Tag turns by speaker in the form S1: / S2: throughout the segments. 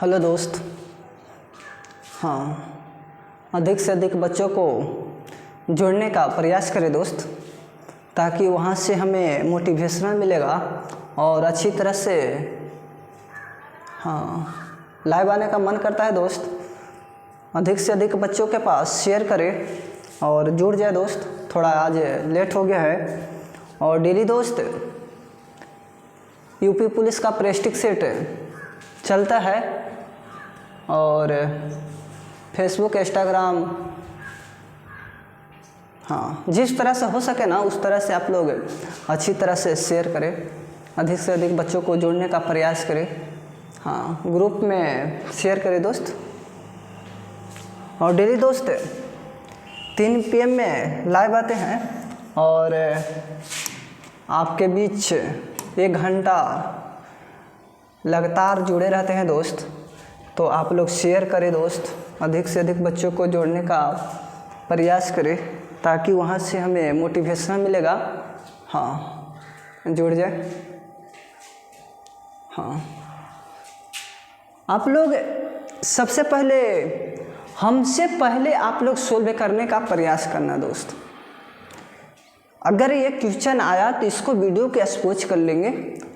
S1: Hello दोस्त। हाँ, अधिक से अधिक बच्चों को जोड़ने का प्रयास करें दोस्त, ताकि वहाँ से हमें मोटिवेशन मिलेगा और अच्छी तरह से लाइव आने का मन करता है दोस्त। अधिक से अधिक बच्चों के पास शेयर करें और जुड़ जाए दोस्त। थोड़ा आज लेट हो गया है। और डेली दोस्त यूपी पुलिस का प्रेस्टिक सेट चलता है और फेसबुक, इंस्टाग्राम, जिस तरह से हो सके ना उस तरह से आप लोग अच्छी तरह से शेयर करें। अधिक से अधिक बच्चों को जोड़ने का प्रयास करें। ग्रुप में शेयर करें दोस्त। और डेली दोस्त 3 PM में लाइव आते हैं और आपके बीच 1 घंटा लगातार जुड़े रहते हैं दोस्त। तो आप लोग शेयर करें दोस्त, अधिक से अधिक बच्चों को जोड़ने का प्रयास करें, ताकि वहाँ से हमें मोटिवेशन मिलेगा। जुड़ जाए। आप लोग सबसे पहले हमसे पहले आप लोग सोल्व करने का प्रयास करना दोस्त। अगर ये क्वेश्चन आया तो इसको वीडियो के एक्सपोज कर लेंगे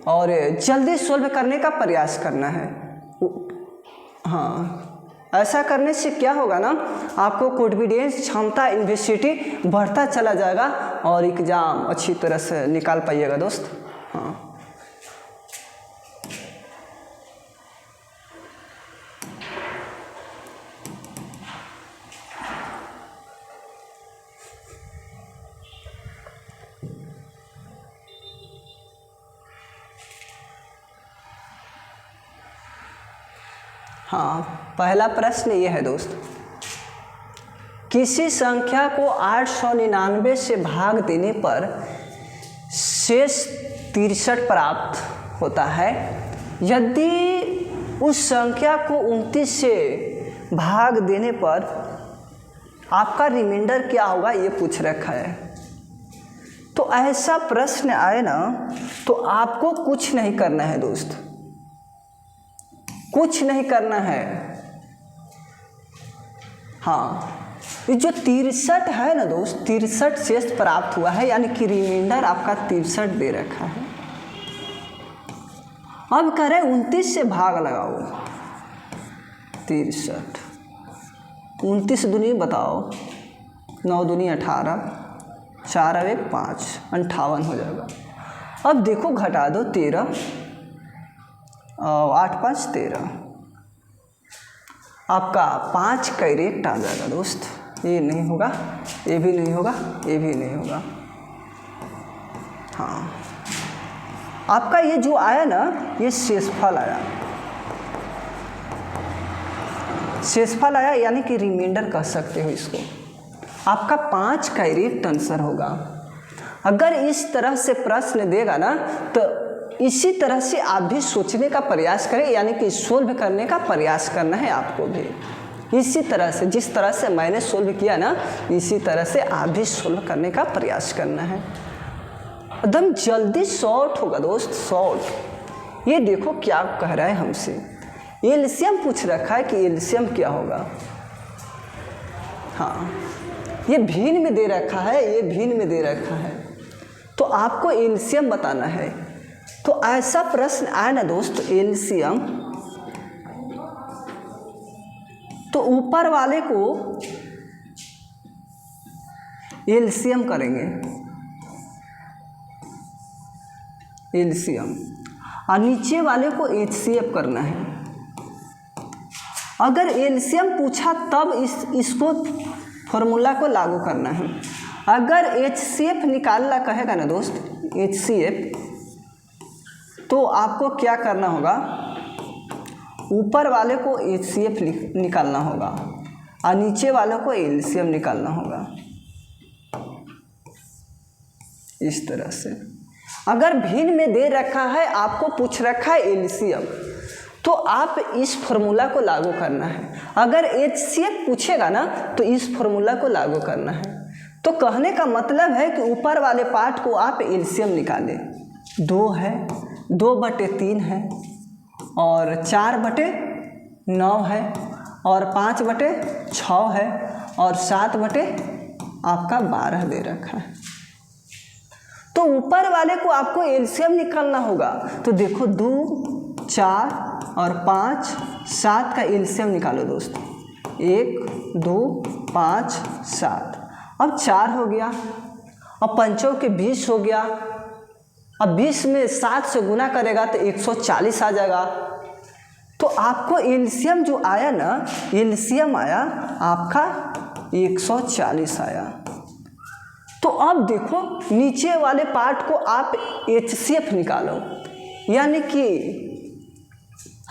S1: और जल्दी सोल्व करने का प्रयास करना है। ऐसा करने से क्या होगा ना, आपको कॉन्फिडेंस, क्षमता, इन्वेसिटी बढ़ता चला जाएगा और एग्ज़ाम अच्छी तरह से निकाल पाइएगा दोस्त। पहला प्रश्न ये है दोस्त, किसी संख्या को 899 से भाग देने पर शेष 63 प्राप्त होता है। यदि उस संख्या को 29 से भाग देने पर आपका रिमाइंडर क्या होगा, ये पूछ रखा है। तो ऐसा प्रश्न आए ना तो आपको कुछ नहीं करना है दोस्त, कुछ नहीं करना है। ये जो 63 है ना दोस्त, 63 शेष प्राप्त हुआ है, यानी कि रिमाइंडर आपका 63 दे रखा है। अब कह रहे 29 से भाग लगाओ 63। 29 दूनी बताओ, 9 दूनी 18, 4 और 1 5, 58 हो जाएगा। अब देखो घटा दो 13 और 8 5 13, आपका 5 कैरेट आ जाएगा दोस्त। ये नहीं होगा, ये भी नहीं होगा, ये भी नहीं होगा। आपका ये जो आया ना, ये शेषफल आया। शेषफल आया यानी कि रिमाइंडर कह सकते हो इसको। आपका 5 कैरेट आंसर होगा। अगर इस तरह से प्रश्न देगा ना तो इसी तरह से आप भी सोचने का प्रयास करें, यानी कि सोल्व करने का प्रयास करना है आपको भी। इसी तरह से, जिस तरह से मैंने सोल्व किया ना, इसी तरह से आप भी सोल्व करने का प्रयास करना है। एकदम जल्दी शॉर्ट होगा दोस्त, शॉर्ट। ये देखो क्या कह रहा है हमसे, एलसीएम पूछ रखा है कि एलसीएम क्या होगा। ये भिन्न में दे रखा है, ये भिन्न में दे रखा है, तो आपको एलसीएम बताना है। तो ऐसा प्रश्न आया ना दोस्त, एलसीएम, तो ऊपर वाले को एलसीएम करेंगे, एलसीएम, और नीचे वाले को एचसीएफ करना है। अगर एलसीएम पूछा तब इसको फॉर्मूला को लागू करना है। अगर एचसीएफ निकालना कहेगा ना दोस्त, एचसीएफ, तो आपको क्या करना होगा, ऊपर वाले को एचसीएफ निकालना होगा और नीचे वाले को एलसीएम निकालना होगा। इस तरह से अगर भिन्न में दे रखा है, आपको पूछ रखा है एलसीएम, तो आप इस फॉर्मूला को लागू करना है। अगर एचसीएफ पूछेगा ना तो इस फॉर्मूला को लागू करना है। तो कहने का मतलब है कि ऊपर वाले पार्ट को आप एलसीएम निकालें। 2 है, 2/3 है और 4/, 9 है और 5/6 है और 7/12 दे रखा है। तो ऊपर वाले को आपको एलसीएम निकालना होगा। तो देखो 2, 4 और 5, 7 का एलसीएम निकालो दोस्तों। 1, 2, 5, 7। अब 4 हो गया। अब 5 के 20 हो गया। अब 20 में 7 से गुना करेगा तो 140 आ जाएगा। तो आपको एलसीएम जो आया ना, एलसीएम आया आपका 140 आया। तो अब देखो नीचे वाले पार्ट को आप एचसीएफ निकालो, यानी कि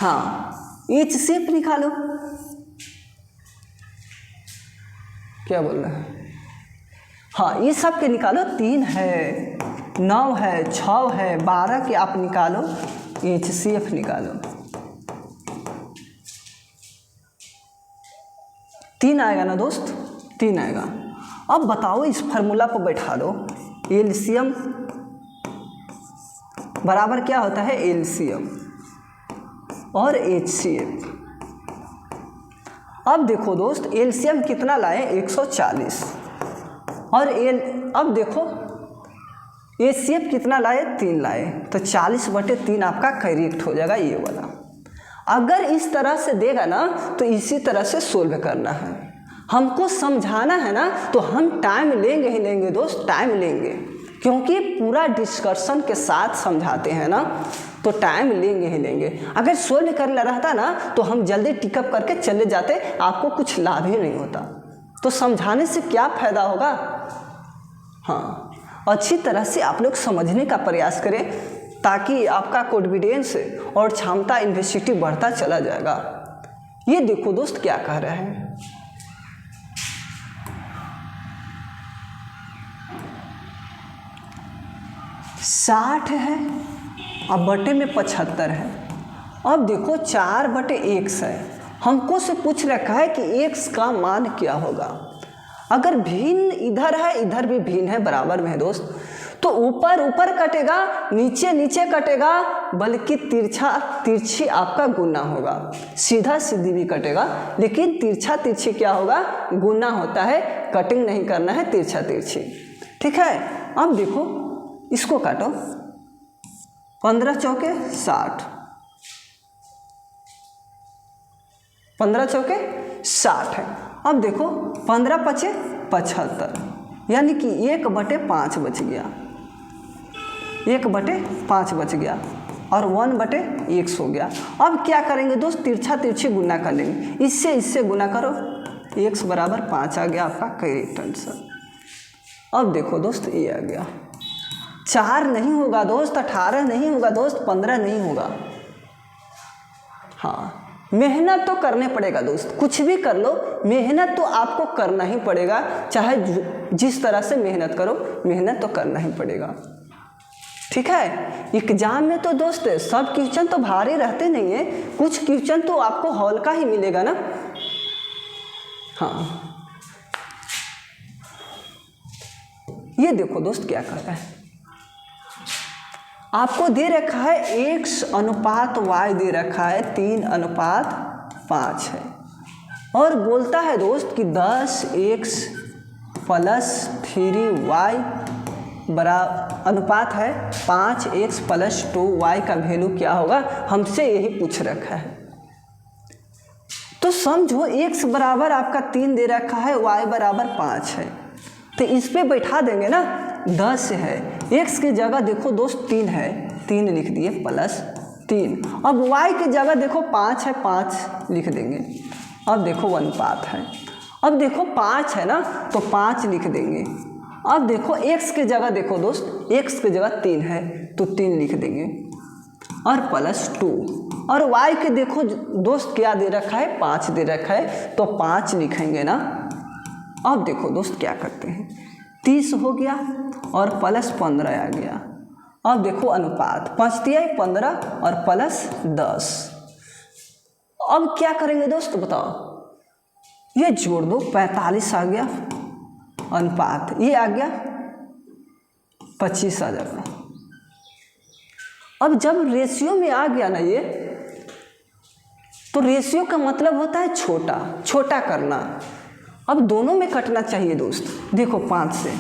S1: हाँ एचसीएफ निकालो। क्या बोल रहे हैं? हाँ ये सब के निकालो। 3 है, 9 है, 6 है, 12 के आप निकालो, एचसीएफ निकालो। 3 आएगा ना दोस्त, 3 आएगा। अब बताओ इस फार्मूला पर बैठा दो। एलसीएम बराबर क्या होता है? एलसीएम और एचसीएफ। अब देखो दोस्त एलसीएम कितना लाए? 140। और अब देखो एचसीएफ कितना लाए? 3 लाए। तो 40/3 आपका करेक्ट हो जाएगा ये वाला। अगर इस तरह से देगा ना तो इसी तरह से सोल्व करना है। हमको समझाना है ना तो हम टाइम लेंगे ही लेंगे दोस्त, टाइम लेंगे, क्योंकि पूरा डिस्कशन के साथ समझाते हैं ना, तो टाइम लेंगे ही लेंगे। अगर सोल्व करना रहता ना तो हम जल्दी टिकअप करके चले जाते, आपको कुछ लाभ ही नहीं होता। तो समझाने से क्या फ़ायदा होगा? हाँ अच्छी तरह से आप लोग समझने का प्रयास करें, ताकि आपका कॉन्फिडेंस और क्षमता यूनिवर्सिटी बढ़ता चला जाएगा। ये देखो दोस्त क्या कह रहे हैं, 60 है अब बटे में 75 है। अब देखो 4/x है। हमको से पूछ रखा है कि x का मान क्या होगा। अगर भिन्न इधर है, इधर भी भिन्न है, बराबर में है दोस्त, तो ऊपर ऊपर कटेगा, नीचे नीचे कटेगा, बल्कि तिरछा तिरछी आपका गुना होगा। सीधा सीधी भी कटेगा, लेकिन तिरछा तिरछी क्या होगा? गुना होता है। कटिंग नहीं करना है, तिरछा तिरछी। ठीक है। अब देखो इसको काटो। 15 चौके 60, 15 चौके 60 है। अब देखो 15 पचे 75, यानी कि 1/5 बच गया, 1/5 बच गया और 1/x हो गया। अब क्या करेंगे दोस्त? तिरछा तिरछी गुना कर लेंगे। इससे इससे गुना करो, x = 5 आ गया आपका करेक्ट आंसर। अब देखो दोस्त ये आ गया। 4 नहीं होगा दोस्त, 18 नहीं होगा दोस्त, 15 नहीं होगा। हाँ मेहनत तो करने पड़ेगा दोस्त, कुछ भी कर लो, मेहनत तो आपको करना ही पड़ेगा। चाहे जिस तरह से मेहनत करो, मेहनत तो करना ही पड़ेगा। ठीक है। एग्जाम में तो दोस्त सब क्वेश्चन तो भारी रहते नहीं है, कुछ क्वेश्चन तो आपको हल्का ही मिलेगा ना। हाँ ये देखो दोस्त क्या कर रहा है, आपको दे रखा है x/y दे रखा है 3:5 है, और बोलता है दोस्त कि 10x + 3y अनुपात है 5x + 2y का वैल्यू क्या होगा, हमसे यही पूछ रखा है। तो समझो x बराबर आपका 3 दे रखा है, y बराबर 5 है, तो इस पे बैठा देंगे ना। 10 है, x की जगह देखो दोस्त 3 है, 3 लिख दिए +3। अब y की जगह देखो 5 है, 5 लिख देंगे। अब देखो अनुपात है, अब देखो 5 है ना तो 5 लिख देंगे। अब देखो x की जगह देखो दोस्त, x की जगह 3 है तो 3 लिख देंगे और +2। और y के देखो दोस्त क्या दे रखा है, 5 दे रखा है तो 5 लिखेंगे ना। अब देखो दोस्त क्या करते हैं, 30 हो गया और +15 आ गया। अब देखो अनुपात 5 दिया 15 और +10। अब क्या करेंगे दोस्त बताओ, ये जोड़ दो, 45 आ गया अनुपात, ये आ गया 25 आ जाएगा। अब जब रेशियो में आ गया ना ये, तो रेशियो का मतलब होता है छोटा, छोटा करना। अब दोनों में कटना चाहिए दोस्त। देखो 5 से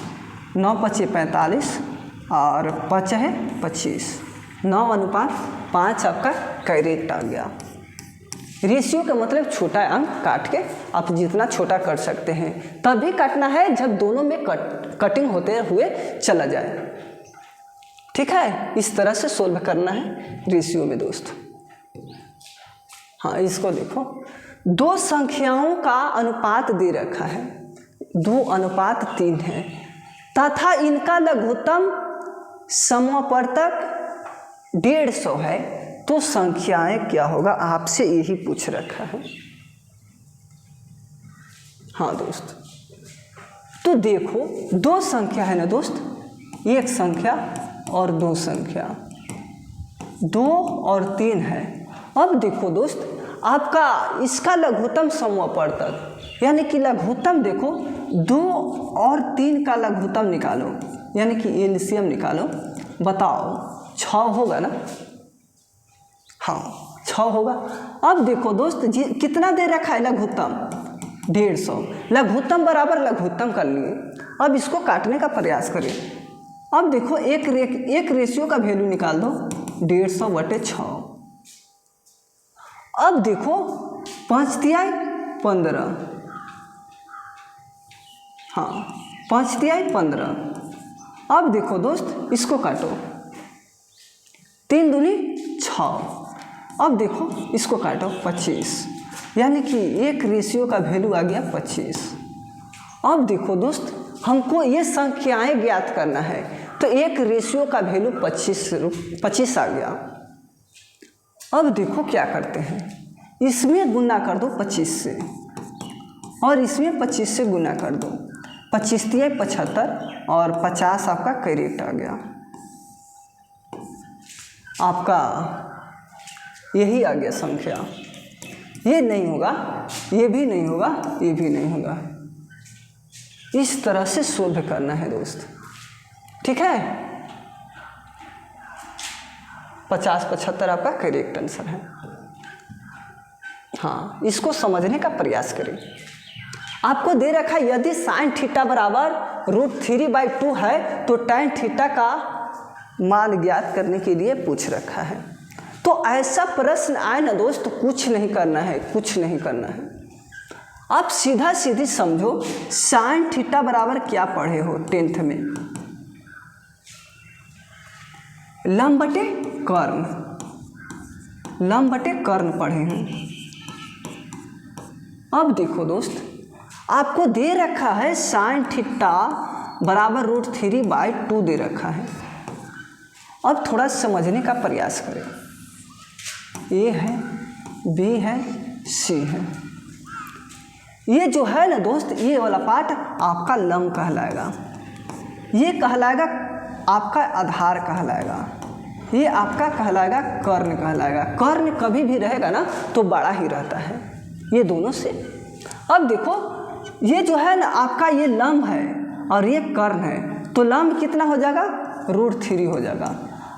S1: 9 पचे 45 और 5 है 25, 9:5 आपका करेक्ट आ गया। रेशियो का मतलब छोटा अंक काट के आप जितना छोटा कर सकते हैं, तभी काटना है जब दोनों में कटिंग होते हुए चला जाए। ठीक है, इस तरह से सोल्व करना है रेशियो में दोस्त। हाँ, इसको देखो, 2 संख्याओं का अनुपात दे रखा है, 2:3 है तथा इनका लघुत्तम समापवर्तक 150 है, तो संख्याएं क्या होगा, आपसे यही पूछ रखा है। हाँ दोस्त, तो देखो 2 संख्या है ना दोस्त, एक संख्या और 2 संख्या, 2 और 3 है। अब देखो दोस्त, आपका इसका लघुत्तम समापवर्तक यानी कि लघुत्तम देखो, 2 और 3 का लघुत्तम निकालो यानी कि एलसीएम निकालो, बताओ 6 होगा ना। हाँ 6 होगा। अब देखो दोस्त जी कितना दे रखा है लघुत्तम, 150, लघुत्तम बराबर लघुत्तम कर लिए। अब इसको काटने का प्रयास करें। अब देखो एक रेशियो का वैल्यू निकाल दो, 150/6। अब देखो 5 तिहाई 15, हाँ 5 तिहाई 15। अब देखो दोस्त इसको काटो, 3 दूनी 6। अब देखो इसको काटो 25, यानी कि एक रेशियो का वैल्यू आ गया 25। अब देखो दोस्त, हमको ये संख्याएं ज्ञात करना है, तो एक रेशियो का वैल्यू 25 आ गया। अब देखो क्या करते हैं, इसमें गुना कर दो 25 से और इसमें 25 से गुना कर दो, 25 तिहाई 75 और 50 आपका करेक्ट आ गया। आपका यही आ गया संख्या। ये नहीं होगा, ये भी नहीं होगा, ये भी नहीं होगा। इस तरह से सोल्व करना है दोस्त। ठीक है, 50-75 आपका करेक्ट आंसर है। हाँ, इसको समझने का प्रयास करें। आपको दे रखा है यदि sin थीटा बराबर √3/2 है तो tan थीटा का मान ज्ञात करने के लिए पूछ रखा है। तो ऐसा प्रश्न आए ना दोस्त, कुछ नहीं करना है, कुछ नहीं करना है। आप सीधा सीधी समझो, sin थीटा बराबर क्या पढ़े हो 10th में, लंब बटे कर्ण, लंब बटे कर्ण पढ़े हैं। अब देखो दोस्त, आपको दे रखा है sin थीटा बराबर √3/2 दे रखा है। अब थोड़ा समझने का प्रयास करें। ए है, बी है, सी है। ये जो है ना दोस्त, ये वाला पार्ट आपका लंब कहलाएगा, ये कहलाएगा आपका आधार कहलाएगा, ये आपका कहलाएगा कर्ण कहलाएगा। कर्ण कभी भी रहेगा ना तो बड़ा ही रहता है ये दोनों से। अब देखो ये जो है ना आपका, ये लंब है और ये कर्ण है, तो लंब कितना हो जाएगा, √3 हो जाएगा।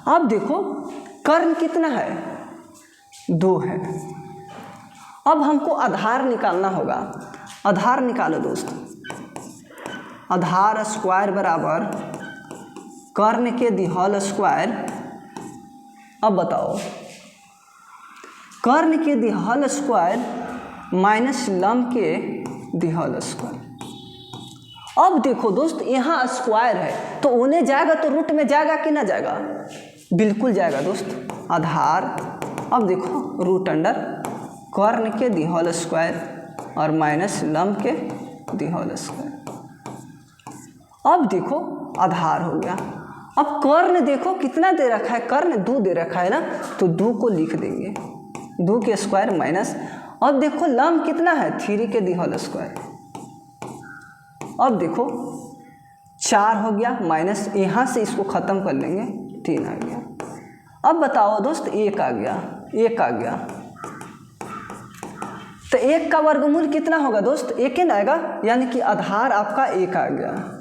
S1: अब देखो कर्ण कितना है, 2 है। अब हमको आधार निकालना होगा। आधार निकालो दोस्त, आधार स्क्वायर बराबर कर्ण के दिहल स्क्वायर। अब बताओ, कर्ण के दिहल स्क्वायर माइनस लंब के दिहल स्क्वायर। अब देखो दोस्त, यहाँ स्क्वायर है तो उन्हें जाएगा तो रूट में जाएगा कि ना जाएगा, बिल्कुल जाएगा दोस्त। आधार, अब देखो रूट अंडर कर्ण के दिहल स्क्वायर और माइनस लंब के दिहल स्क्वायर। अब देखो आधार हो गया। अब कर्ण देखो कितना दे रखा है, कर्ण 2 दे रखा है ना, तो 2 को लिख देंगे, 2 के स्क्वायर माइनस। अब देखो लंब कितना है, 3 के दिहल स्क्वायर। अब देखो 4 हो गया माइनस, यहाँ से इसको ख़त्म कर लेंगे, 3 आ गया। अब बताओ दोस्त, 1 आ गया, 1 आ गया, तो 1 का वर्गमूल कितना होगा दोस्त, 1 ही ना आएगा, यानी कि आधार आपका 1 आ गया,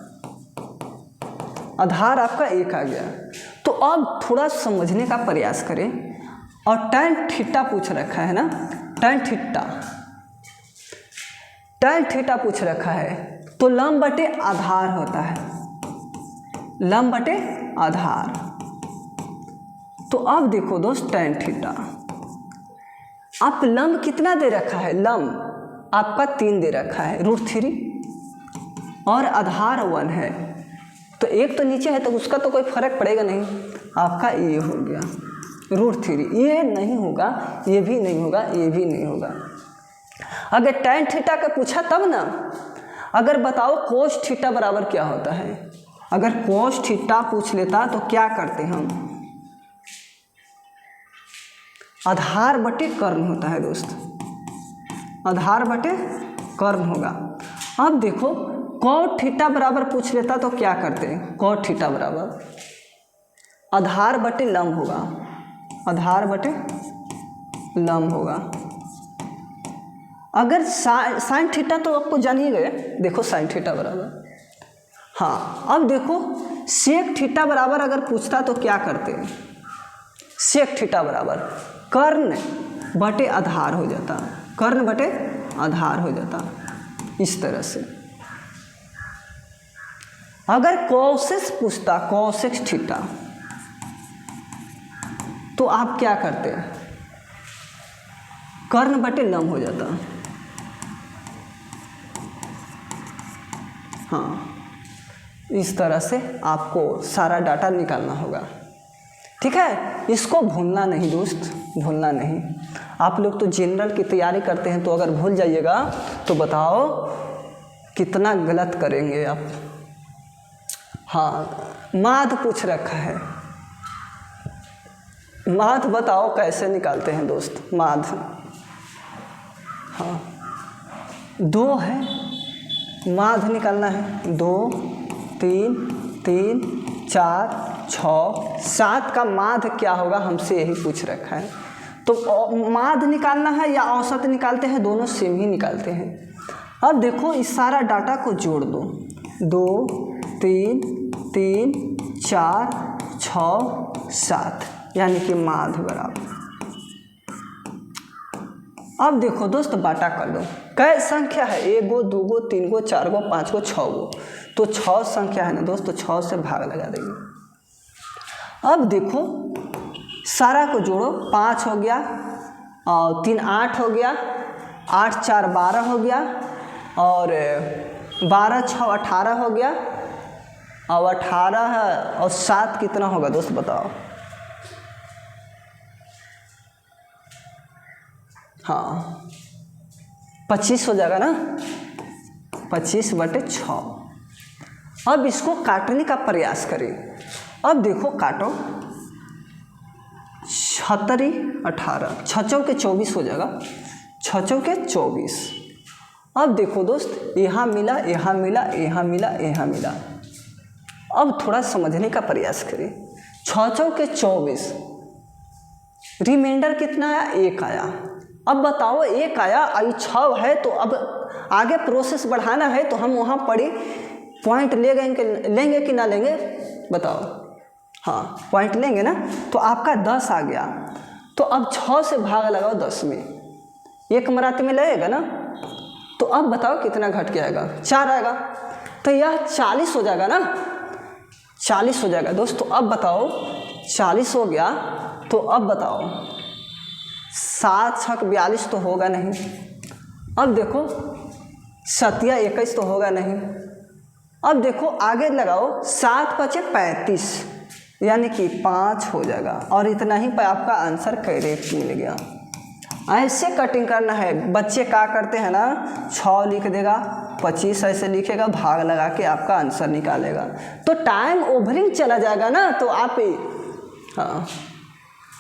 S1: आधार आपका 1 आ गया। तो अब थोड़ा समझने का प्रयास करें। और tan थीटा पूछ रखा है ना, tan थीटा, tan थीटा पूछ रखा है तो लंब बटे आधार होता है, लंब बटे आधार। तो अब देखो दोस्त tan थीटा, आप लंब कितना दे रखा है, लंब आपका 3 दे रखा है √3 और आधार 1 है, तो एक तो नीचे है तो उसका तो कोई फर्क पड़ेगा नहीं, आपका ये हो गया √3, ये नहीं होगा, ये भी नहीं होगा, ये भी नहीं होगा। अगर tan थीटा का पूछा तब ना, अगर बताओ cos थीटा बराबर क्या होता है, अगर cos थीटा पूछ लेता तो क्या करते हम, आधार बटे कर्ण होता है दोस्त, आधार बटे कर्ण होगा। अब देखो cot थीटा बराबर पूछ लेता तो क्या करते हैं, cot थीटा बराबर आधार बटे लंब होगा, आधार बटे लंब होगा। अगर साइन थीटा तो आपको जानिए गए, देखो साइन थीटा बराबर, हाँ अब देखो सेक थीटा बराबर अगर पूछता तो क्या करते हैं, सेक थीटा बराबर कर्ण बटे आधार हो जाता, कर्ण बटे आधार हो जाता इस तरह से। अगर कोसेक पूछता, कोसेक थीटा, तो आप क्या करते हैं, कर्ण बटे लंब हो जाता, हाँ इस तरह से आपको सारा डाटा निकालना होगा, ठीक है। इसको भूलना नहीं दोस्त, भूलना नहीं। आप लोग तो जनरल की तैयारी करते हैं तो अगर भूल जाइएगा तो बताओ कितना गलत करेंगे आप। हाँ माध्य पूछ रखा है, माध्य बताओ कैसे निकालते हैं दोस्त, माध्य, हाँ 2 है, माध्य निकालना है 2 3 3 4 6 7 का माध्य क्या होगा हमसे यही पूछ रखा है। तो माध्य निकालना है या औसत निकालते हैं, दोनों सेम ही निकालते हैं। अब देखो इस सारा डाटा को जोड़ दो, 2 3 3 4 6 7 यानी कि माध्य बराबर। अब देखो दोस्त बाटा कर लो, कै संख्या है, 1 गो 2 गो 3 गो 4 गो 5 गो 6 गो, तो 6 संख्या है ना दोस्त, तो 6 से भाग लगा देंगे। अब देखो सारा को जोड़ो, 5 हो गया और 3 8 हो गया, 8 4 12 हो गया और 12 6 18 हो गया और 18 और 7 कितना होगा दोस्त बताओ, हाँ 25 हो जाएगा ना, 25 बटे 6। अब इसको काटने का प्रयास करें। अब देखो काटो, 76 18 6 के 24 हो जाएगा, 6 के 24। अब देखो दोस्त यहाँ मिला यहाँ मिला यहाँ मिला यहाँ मिला। अब थोड़ा समझने का प्रयास करें, 6 के 24, रिमाइंडर कितना आया, 1 आया। अब बताओ 1 आया, आई 6 है, तो अब आगे प्रोसेस बढ़ाना है तो हम वहाँ पढ़ी पॉइंट लेंगे कि ना लेंगे बताओ, हाँ पॉइंट लेंगे ना, तो आपका 10 आ गया। तो अब 6 से भाग लगाओ 10 में, 1 मराते में लगेगा ना, तो अब बताओ कितना घट के आएगा, 4 आएगा, तो यह 40 हो जाएगा ना, 40 हो जाएगा दोस्त। तो अब बताओ 40 हो गया, तो अब बताओ 7 6 42 तो होगा नहीं। अब देखो 7 21 तो होगा नहीं। अब देखो आगे लगाओ, 7 5 35 यानी कि 5 हो जाएगा, और इतना ही पर आपका आंसर करेक्ट मिल गया। ऐसे कटिंग करना है। बच्चे क्या करते हैं ना, 6 लिख देगा, 25 ऐसे लिखेगा, भाग लगा के आपका आंसर निकालेगा, तो टाइम ओवरिंग चला जाएगा ना। तो आप हाँ,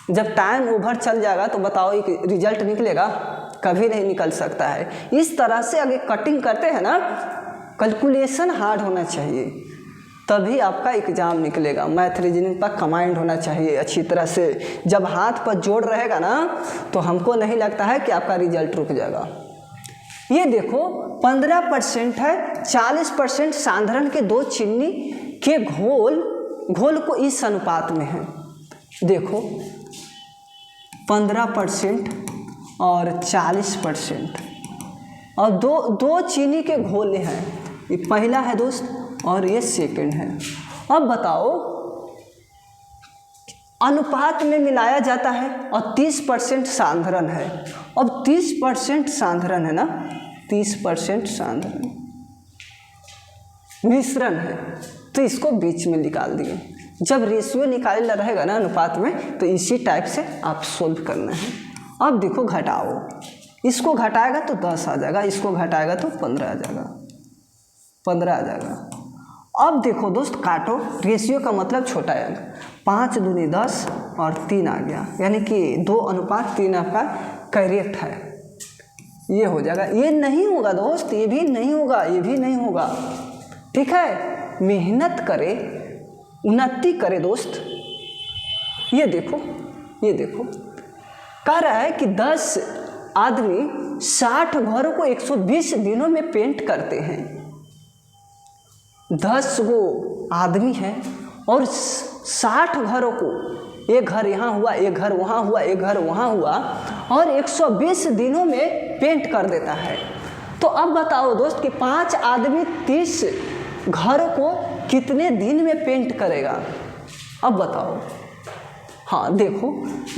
S1: जब टाइम ओवर चल जाएगा तो बताओ एक रिजल्ट निकलेगा, कभी नहीं निकल सकता है। इस तरह से अगर कटिंग करते हैं ना, कैलकुलेशन हार्ड होना चाहिए, तभी आपका एग्ज़ाम निकलेगा। मैथ रीजनिंग पर कमांड होना चाहिए अच्छी तरह से। जब हाथ पर जोड़ रहेगा ना, तो हमको नहीं लगता है कि आपका रिजल्ट रुक जाएगा। ये देखो 15% है, 40% साधारण के 2 चीनी के घोल को इस अनुपात में है। देखो 15% और 40%। और दो चीनी के घोले हैं, ये पहला है दोस्त और ये सेकंड है। अब बताओ, अनुपात में मिलाया जाता है और 30% सांद्रण है। अब 30% सांद्रण है ना, 30% सांद्रण मिश्रण है, तो इसको बीच में निकाल दिए। जब रेशियो निकालना रहेगा ना अनुपात में, तो इसी टाइप से आप सोल्व करना है। अब देखो घटाओ, इसको घटाएगा तो 10 आ जाएगा, इसको घटाएगा तो 15 आ जाएगा, 15 आ जाएगा। अब देखो दोस्त काटो, रेशियो का मतलब छोटा अंक, 5 दूनी 10 और 3 आ गया, यानी कि 2:3 आपका करेक्ट है। ये हो जाएगा। ये नहीं होगा दोस्त, ये भी नहीं होगा, ये भी नहीं होगा, ठीक है। मेहनत करे, उन्नति करे दोस्त। ये देखो, ये देखो कह रहा है कि 10 आदमी 60 घरों को 120 दिनों में पेंट करते हैं। 10 वो आदमी हैं और 60 घरों को, एक घर यहाँ हुआ, एक घर वहाँ हुआ, एक घर वहाँ हुआ, और 120 दिनों में पेंट कर देता है। तो अब बताओ दोस्त कि 5 आदमी 30 घरों को कितने दिन में पेंट करेगा? अब बताओ। हाँ देखो,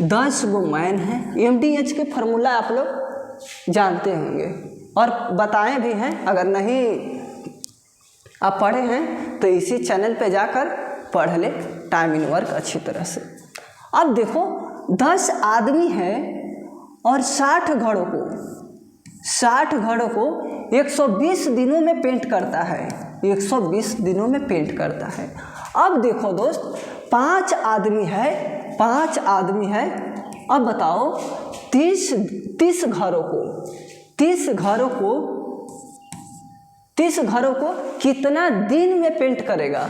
S1: 10 वो मैन है। MDH के फार्मूला आप लोग जानते होंगे और बताए भी हैं, अगर नहीं आप पढ़े हैं तो इसी चैनल पे जाकर पढ़ ले, टाइम इन वर्क अच्छी तरह से। अब देखो 10 आदमी हैं और 60 घरों को 120 दिनों में पेंट करता है, 120 दिनों में पेंट करता है। अब देखो दोस्त 5 आदमी है। अब बताओ 30 घरों को कितना दिन में पेंट करेगा?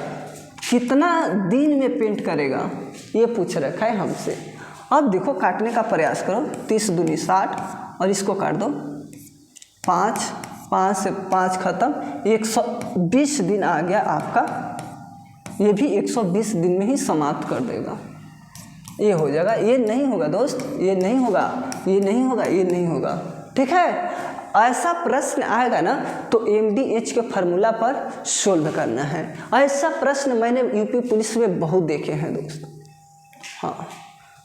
S1: कितना दिन में पेंट करेगा, ये पूछ रखा है हमसे। अब देखो काटने का प्रयास करो, 30 दूनी 60 और इसको काट दो, 5 से 5 खत्म, 120 दिन आ गया आपका। ये भी 120 दिन में ही समाप्त कर देगा। ये हो जाएगा। ये नहीं होगा दोस्त, ये नहीं होगा, ये नहीं होगा, ये नहीं होगा, ठीक है। ऐसा प्रश्न आएगा ना तो MDH के फार्मूला पर सोल्व करना है। ऐसा प्रश्न मैंने यूपी पुलिस में बहुत देखे हैं दोस्त, हाँ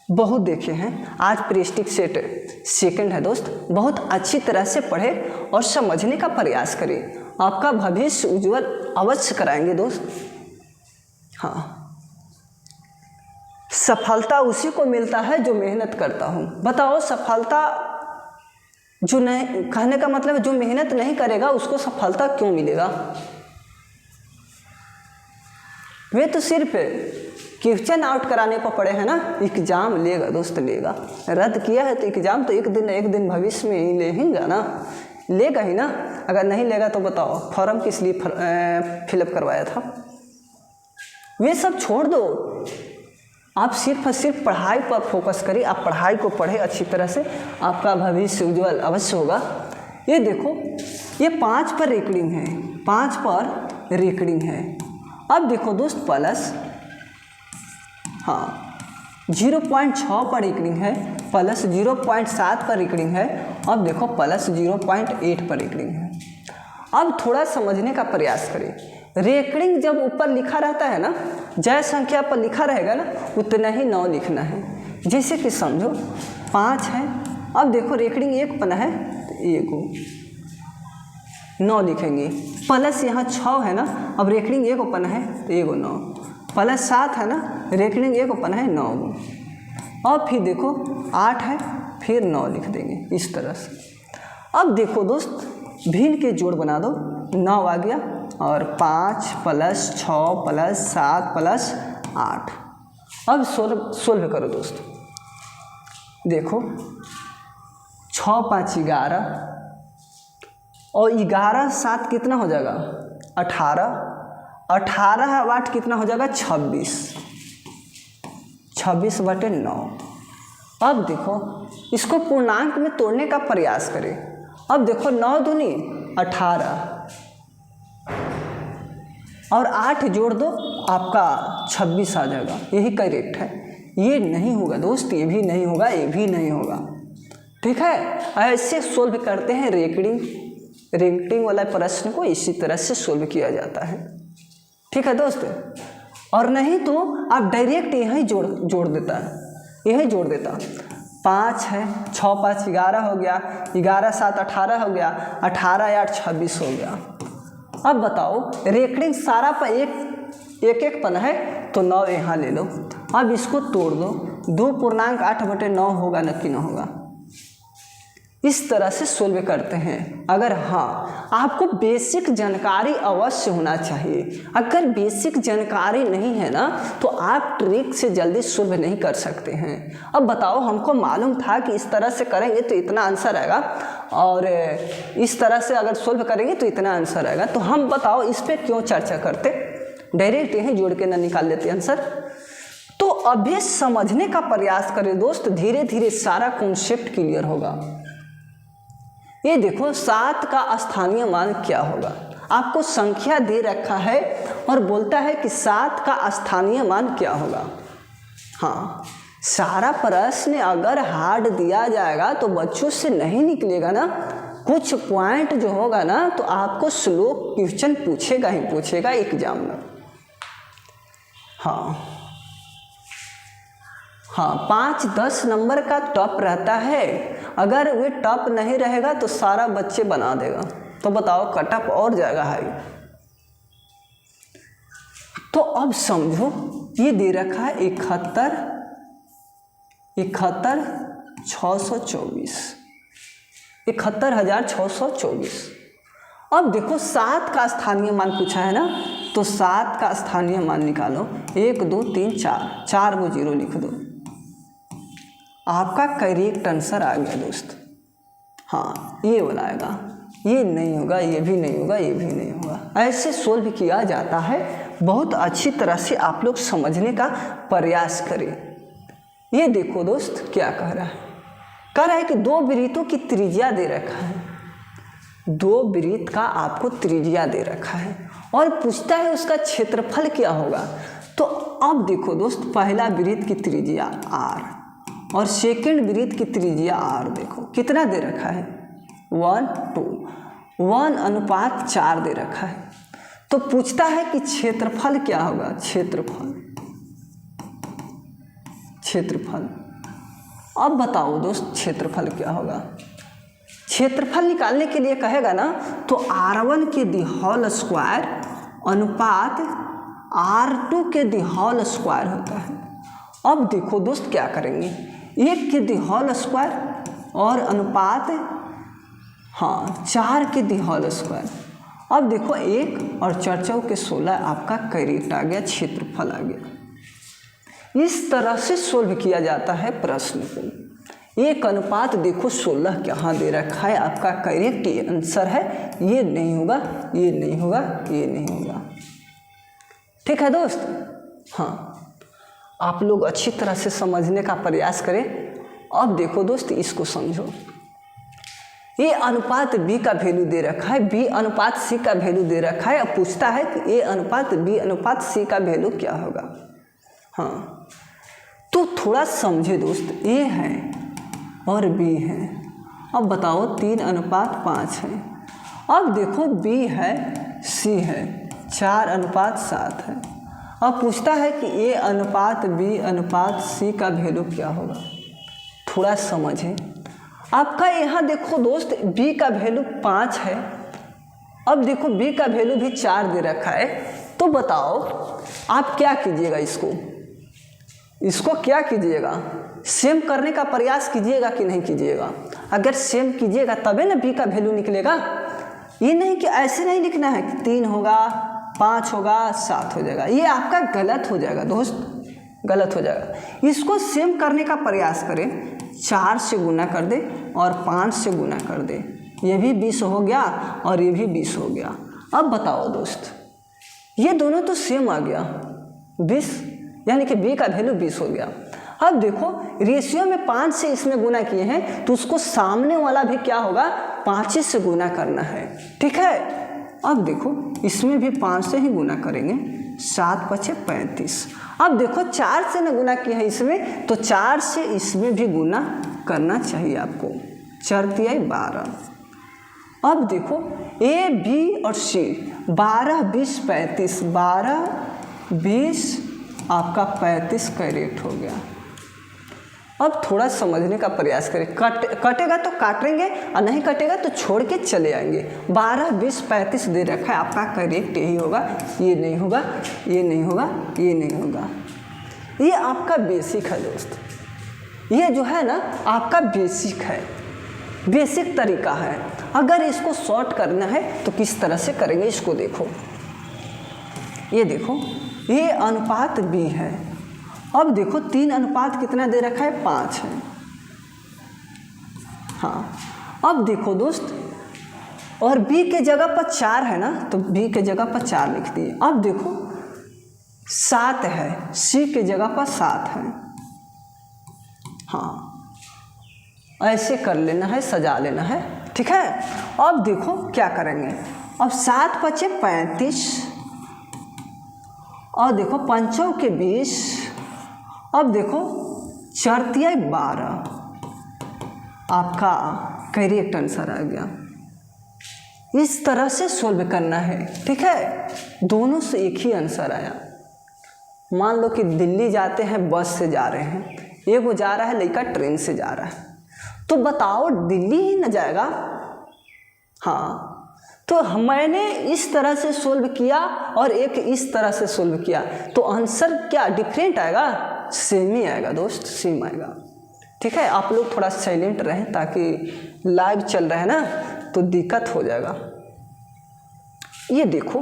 S1: बहुत देखे हैं। आज प्रेस्टिज सेट सेकंड है दोस्त, बहुत अच्छी तरह से पढ़े और समझने का प्रयास करें, आपका भविष्य उज्जवल अवश्य कराएंगे दोस्त। हाँ, सफलता उसी को मिलता है जो मेहनत करता हूँ। बताओ सफलता जो नहीं, कहने का मतलब जो मेहनत नहीं करेगा उसको सफलता क्यों मिलेगा? वे तो सिर्फ क्वेश्चन आउट कराने को पड़े हैं ना। एग्जाम लेगा दोस्त, लेगा। रद्द किया है तो एग्जाम तो एक दिन भविष्य में ही लेगा ना, लेगा ही ना। अगर नहीं लेगा तो बताओ फॉर्म किस लिए फिलअप करवाया था? वे सब छोड़ दो, आप सिर्फ और सिर्फ पढ़ाई पर फोकस करिए। आप पढ़ाई को पढ़े अच्छी तरह से, आपका भविष्य उज्जवल अवश्य होगा। ये देखो, ये 5 पर रेकडिंग है, 5 पर रेकडिंग है। अब देखो दोस्त प्लस, हाँ 0.6 पर रेकडिंग है, प्लस 0.7 पर रेकडिंग है। अब देखो प्लस 0.8 पर रेकडिंग है। अब थोड़ा समझने का प्रयास करें। रेकडिंग जब ऊपर लिखा रहता है ना, जय संख्या पर लिखा रहेगा ना, उतना ही 9 लिखना है। जैसे कि समझो 5 है, अब देखो रेकडिंग 1 पना है तो 9 लिखेंगे। प्लस यहाँ 6 है ना, अब रेकडिंग 1 पना है तो 9, प्लस 7 है ना, रेकडिंग 1 पना है 9। और फिर देखो 8 है, फिर 9 लिख देंगे इस तरह से। अब देखो दोस्त भिन्न के जोड़ बना दो, 9 आ गया और 5 प्लस 6 प्लस 7 प्लस 8। अब सोल्व करो दोस्त। देखो 6 5 11 और 11 7 कितना हो जाएगा? 18। 18 और 8 कितना हो जाएगा? 26। 26/9। अब देखो इसको पूर्णांक में तोड़ने का प्रयास करें। अब देखो 9 दूनी 18 और 8 जोड़ दो, आपका 26 आ जाएगा। यही करेक्ट है। ये नहीं होगा दोस्त, ये भी नहीं होगा, ये भी नहीं होगा। ठीक है, ऐसे सोल्व करते हैं रेटिंग वाला प्रश्न को इसी तरह से सोल्व किया जाता है। ठीक है दोस्त, और नहीं तो आप डायरेक्ट यहीं जोड़ देता 5 है, 6 5 11 हो गया, 11 7 18 हो गया, 18 8 26 हो गया। अब बताओ रेकरिंग सारा पर एक पन है तो 9 यहाँ ले लो। अब इसको तोड़ दो, 2.8/9 होगा न कि न होगा। इस तरह से सोल्व करते हैं। अगर हाँ, आपको बेसिक जानकारी अवश्य होना चाहिए। अगर बेसिक जानकारी नहीं है ना तो आप ट्रिक से जल्दी सोल्व नहीं कर सकते हैं। अब बताओ, हमको मालूम था कि इस तरह से करेंगे तो इतना आंसर आएगा और इस तरह से अगर सोल्व करेंगे तो इतना आंसर आएगा, तो हम बताओ इस पर क्यों चर्चा करते, डायरेक्ट यहीं जोड़ के ना निकाल लेते आंसर। तो अभी समझने का प्रयास करें दोस्त, धीरे धीरे सारा कॉन्सेप्ट क्लियर होगा। ये देखो 7 का स्थानीय मान क्या होगा, आपको संख्या दे रखा है और बोलता है कि 7 का स्थानीय मान क्या होगा। हाँ, सारा प्रश्न अगर हार्ड दिया जाएगा तो बच्चों से नहीं निकलेगा ना। कुछ पॉइंट जो होगा ना तो आपको स्लो क्वेश्चन पूछेगा ही पूछेगा एग्जाम में। हाँ, 5-10 नंबर का टॉप रहता है। अगर वे टॉप नहीं रहेगा तो सारा बच्चे बना देगा, तो बताओ कट ऑफ और जाएगा हाई। तो अब समझो, ये दे रखा है 71,624। अब देखो 7 का स्थानीय मान पूछा है ना, तो 7 का स्थानीय मान निकालो। 1 2 3 4 को 0 लिख दो, आपका करेक्ट आंसर आ गया दोस्त। हाँ, ये वाला आएगा, ये नहीं होगा, ये भी नहीं होगा, ये भी नहीं होगा। ऐसे सोल्व किया जाता है। बहुत अच्छी तरह से आप लोग समझने का प्रयास करें। ये देखो दोस्त क्या कह रहा है कि 2 वृत्तों की त्रिज्या दे रखा है, 2 वृत्त का आपको त्रिज्या दे रखा है और पूछता है उसका क्षेत्रफल क्या होगा। तो अब देखो दोस्त, पहला वृत्त की त्रिज्या r और सेकंड वृत्त की त्रिज्या r देखो कितना दे रखा है, 1:4 दे रखा है। तो पूछता है कि क्षेत्रफल क्या होगा। क्षेत्रफल अब बताओ दोस्त, क्षेत्रफल क्या होगा। क्षेत्रफल निकालने के लिए कहेगा ना तो r1 के दी होल स्क्वायर अनुपात r2 के दी होल स्क्वायर होता है। अब देखो दोस्त क्या करेंगे, 1 के दी होल स्क्वायर और अनुपात 4 के दी होल स्क्वायर। अब देखो 1 और 4 के 16 आपका करेक्ट आ गया, क्षेत्रफल आ गया। इस तरह से सोल्व किया जाता है प्रश्न को। 1 अनुपात देखो 16 कहाँ दे रखा है, आपका करेक्ट आंसर है। ये नहीं होगा, ये नहीं होगा, ये नहीं होगा। ठीक है दोस्त। हाँ, आप लोग अच्छी तरह से समझने का प्रयास करें। अब देखो दोस्त, इसको समझो। ये अनुपात b का वैल्यू दे रखा है, b अनुपात c का वैल्यू दे रखा है। अब पूछता है कि a अनुपात b अनुपात c का वैल्यू क्या होगा। हाँ, तो थोड़ा समझे दोस्त, a है और b है। अब बताओ 3:5 है। अब देखो b है, c है, 4:7 है। अब पूछता है कि a अनुपात b अनुपात c का वैल्यू क्या होगा। थोड़ा समझे, आपका यहाँ देखो दोस्त b का वैल्यू 5 है। अब देखो b का वैल्यू भी 4 दे रखा है। तो बताओ आप क्या कीजिएगा, इसको क्या कीजिएगा, सेम करने का प्रयास कीजिएगा कि नहीं कीजिएगा। अगर सेम कीजिएगा तबे ना b का वैल्यू निकलेगा। ये नहीं कि ऐसे नहीं लिखना है कि 3 होगा, 5 होगा, 7 हो जाएगा। ये आपका गलत हो जाएगा दोस्त, गलत हो जाएगा। इसको सेम करने का प्रयास करें। 4 से गुना कर दे और 5 से गुना कर दे, ये भी 20 हो गया और ये भी 20 हो गया। अब बताओ दोस्त, ये दोनों तो सेम आ गया 20, यानी कि b का वैल्यू 20 हो गया। अब देखो रेशियो में 5 से इसमें गुना किए हैं तो उसको सामने वाला भी क्या होगा, 5 से गुना करना है। ठीक है। अब देखो इसमें भी 5 से ही गुना करेंगे, 7 × 35। अब देखो 4 से ना गुना किया है इसमें, तो 4 से इसमें भी गुना करना चाहिए आपको। 4×3 12। अब देखो ए बी और सी 12 20 35, 12 20 आपका 35 कैरेट हो गया। अब थोड़ा समझने का प्रयास करें, कटेगा तो काटेंगे और नहीं कटेगा तो छोड़ के चले आएंगे। 12 20 35 दे रखा है, आपका करेक्ट यही होगा, ये नहीं होगा, ये नहीं होगा, ये नहीं होगा। ये आपका बेसिक है दोस्त, ये जो है ना आपका बेसिक है, बेसिक तरीका है। अगर इसको शॉर्ट करना है तो किस तरह से करेंगे इसको देखो। ये देखो ये अनुपात बी है। अब देखो 3 अनुपात कितना दे रखा है, 5 है। हाँ अब देखो दोस्त, और b के जगह पर 4 है ना, तो b के जगह पर 4 लिख दिए। अब देखो 7 है, c के जगह पर 7 है। हाँ ऐसे कर लेना है, सजा लेना है, ठीक है। अब देखो क्या करेंगे, अब 7 बचे 35 और देखो 5 के 20। अब देखो 4×3 12 आपका करेक्ट आंसर आ गया। इस तरह से सोल्व करना है, ठीक है। दोनों से एक ही आंसर आया। मान लो कि दिल्ली जाते हैं, बस से जा रहे हैं, एक जा रहा है लड़का ट्रेन से जा रहा है, तो बताओ दिल्ली ही न जाएगा। हाँ तो मैंने इस तरह से सोल्व किया और एक इस तरह से सोल्व किया, तो आंसर क्या डिफरेंट आएगा, सेम ही आएगा दोस्त, सेम आएगा, ठीक है। आप लोग थोड़ा साइलेंट रहें ताकि लाइव चल रहा है ना तो दिक्कत हो जाएगा। ये देखो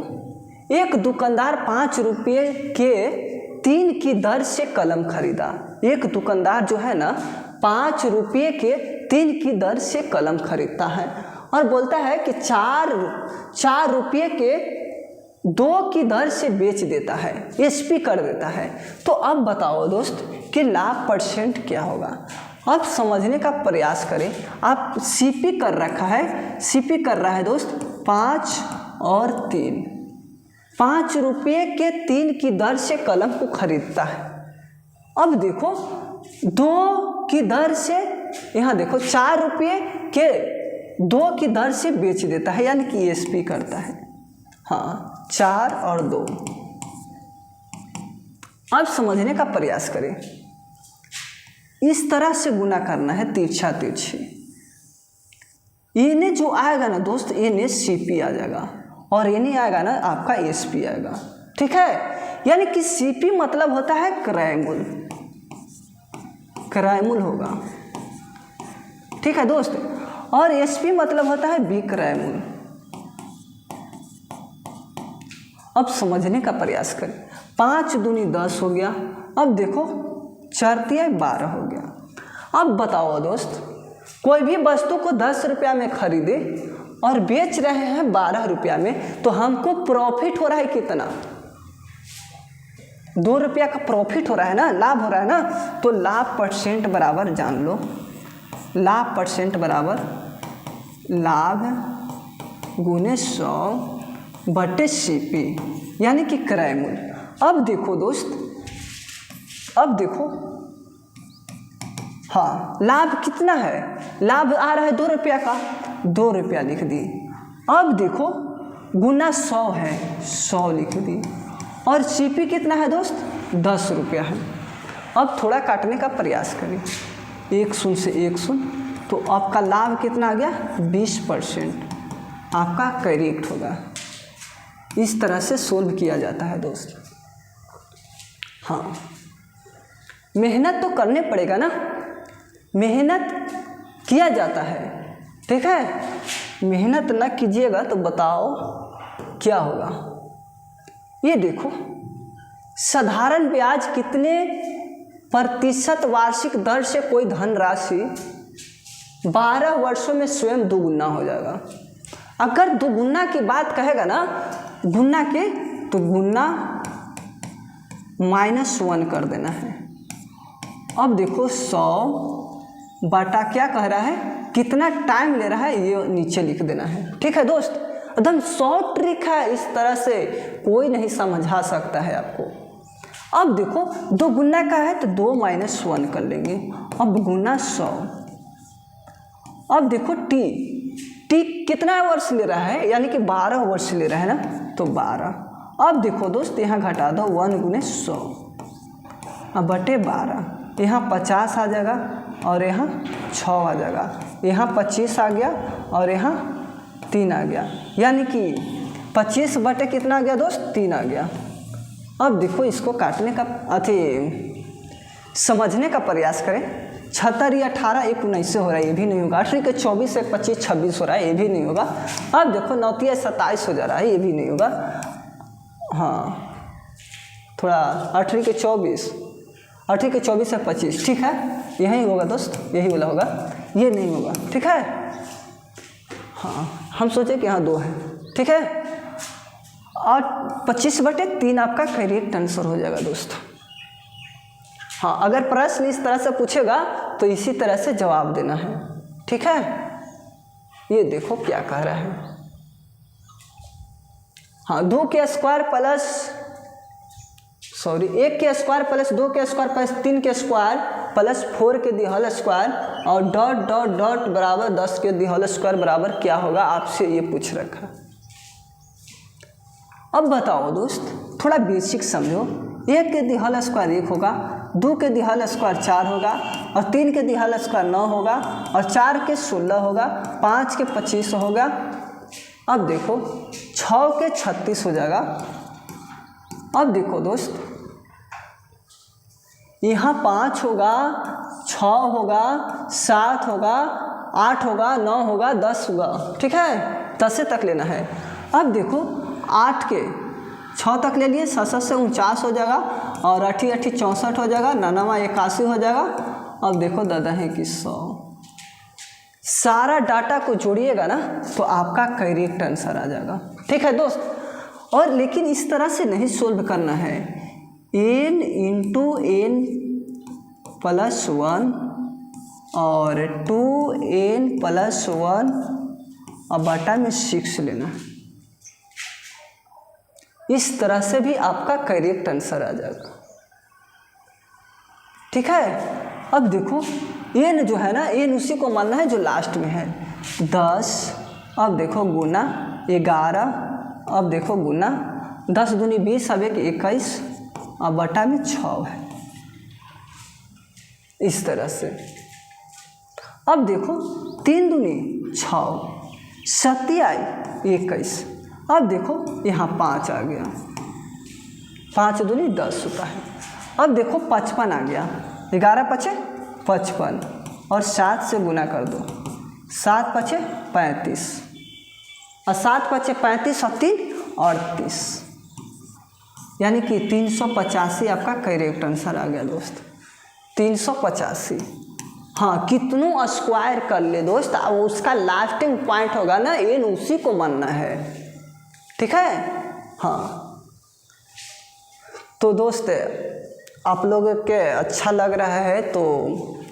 S1: एक दुकानदार 5 रुपये के 3 की दर से कलम खरीदा। एक दुकानदार जो है ना 5 रुपये के 3 की दर से कलम खरीदता है और बोलता है कि 4 रुपये के 2 की दर से बेच देता है, एसपी कर देता है। तो अब बताओ दोस्त कि लाभ परसेंट क्या होगा। अब समझने का प्रयास करें। आप सीपी कर रखा है, सीपी कर रहा है दोस्त 5 और 3, 5 रुपये के 3 की दर से कलम को खरीदता है। अब देखो 2 की दर से, यहाँ देखो 4 रुपये के 2 की दर से बेच देता है, यानी कि एसपी करता है। हाँ 4 और 2। अब समझने का प्रयास करें। इस तरह से गुना करना है, तिरछा तिरछी। इन्हें जो आएगा ना दोस्त, इन्हें सीपी आ जाएगा और इन्हें आएगा ना आपका एसपी आएगा, ठीक है। यानी कि सीपी मतलब होता है क्रयमूल, क्रयमूल होगा, ठीक है दोस्त। और एसपी मतलब होता है विक्रयमूल। अब समझने का प्रयास करें। 5 दूनी 10 हो गया। अब देखो 4×3 12 हो गया। अब बताओ दोस्त, कोई भी वस्तु को 10 रुपया में खरीदे और बेच रहे हैं 12 रुपया में, तो हमको प्रॉफिट हो रहा है कितना, 2 रुपया का प्रॉफिट हो रहा है ना, लाभ हो रहा है ना। तो लाभ परसेंट बराबर जान लो, लाभ परसेंट बराबर लाभ गुने 100/CP, यानी कि क्रयमूल। अब देखो दोस्त, अब देखो हाँ लाभ कितना है, लाभ आ रहा है 2 रुपया का, 2 रुपया लिख दी। अब देखो गुना 100 है, 100 लिख दी। और सीपी कितना है दोस्त, 10 रुपया है। अब थोड़ा काटने का प्रयास करें, 1 शून्य से 1 शून्य, तो आपका लाभ कितना आ गया, 20% आपका करेक्ट होगा। इस तरह से सोल्व किया जाता है दोस्त। हाँ मेहनत तो करने पड़ेगा ना, मेहनत किया जाता है, ठीक है। मेहनत ना कीजिएगा तो बताओ क्या होगा। ये देखो साधारण ब्याज कितने प्रतिशत वार्षिक दर से कोई धनराशि 12 वर्षों में स्वयं दोगुना हो जाएगा। अगर दोगुना की बात कहेगा ना, गुना के, तो गुना -1 कर देना है। अब देखो 100 बटा क्या कह रहा है, कितना टाइम ले रहा है, ये नीचे लिख देना है, ठीक है दोस्त। एकदम शॉर्ट ट्रिक है, इस तरह से कोई नहीं समझा सकता है आपको। अब देखो 2 गुना का है तो 2 - 1 कर लेंगे। अब गुना 100, अब देखो टी कितना वर्ष ले रहा है, यानी कि 12 वर्ष ले रहा है ना, तो 12। अब देखो दोस्त यहाँ घटा दो 1 × 100 अब बटे 12, यहाँ 50 आ जाएगा और यहाँ 6 आ जाएगा, यहाँ 25 आ गया और यहाँ 3 आ गया, यानी कि 25 बटे कितना आ गया दोस्त, 3 आ गया। अब देखो इसको काटने का समझने का प्रयास करें। 76 या 18 1 19 से हो रहा है, ये भी नहीं होगा। 8 के 24 1 25 26 हो रहा है, ये भी नहीं होगा। अब देखो 9 × 27 हो जा रहा है, ये भी नहीं होगा। हाँ थोड़ा 8 के 24 1 25, ठीक है, यही होगा दोस्त, यही वाला होगा, ये नहीं होगा, ठीक है। हाँ हम सोचे कि यहाँ 2 है, ठीक है। और 25 बटे 3 आपका करेक्ट आंसर हो जाएगा दोस्त। हाँ अगर प्रश्न इस तरह से पूछेगा तो इसी तरह से जवाब देना है, ठीक है। ये देखो क्या कह रहा है। हाँ 2 के स्क्वायर प्लस 1 के स्क्वायर प्लस 2 के स्क्वायर प्लस 3 के स्क्वायर प्लस 4 के दी होल स्क्वायर और डॉट डॉट डॉट बराबर 10 के दी होल स्क्वायर बराबर क्या होगा, आपसे ये पूछ रखा। अब बताओ दोस्त, थोड़ा बेसिक समझो। 1 के दी होल स्क्वायर 1 होगा, 2 के दी होल स्क्वायर 4 होगा और 3 के दी होल स्क्वायर 9 होगा और 4 के 16 होगा, 5 के 25 होगा। अब देखो 6 के 36 हो जाएगा। अब देखो दोस्त यहाँ 5 होगा, 6 होगा, 7 होगा, 8 होगा, 9 होगा, 10 होगा, ठीक है, 10 तक लेना है। अब देखो 8 के 6 तक ले लिए, 7 से 49 हो जाएगा और 8 8 64 हो जाएगा, 9 81 हो जाएगा। अब देखो दादा है कि 100। सारा डाटा को जोड़िएगा ना तो आपका करेक्ट आंसर आ जाएगा, ठीक है दोस्त। और लेकिन इस तरह से नहीं सोल्व करना है। n × n + 1 और 2n + 1 और बटा में 6 लेना है। इस तरह से भी आपका करेक्ट आंसर आ जाएगा, ठीक है। अब देखो n जो है ना, n उसी को मानना है जो लास्ट में है। 10 अब देखो गुना 11, अब देखो गुना 10 दूनी 20 अब 21 और बटा में 6 है, इस तरह से। अब देखो 3 दूनी 6, 7 21, अब देखो यहाँ 5 आ गया, 5 दूनी 10 होता है। अब देखो 55 आ गया, 11 × 5 = 55 और 7 से गुना कर दो, 7 × 5 = 35 और 7 × 5 = 35 और 3 38, यानी कि 385 आपका करेक्ट आंसर आ गया दोस्त, 385। हाँ कितनों स्क्वायर कर ले दोस्त, उसका लास्टिंग पॉइंट होगा ना n उसी को मानना है, ठीक है। हाँ तो दोस्त आप लोग के अच्छा लग रहा है तो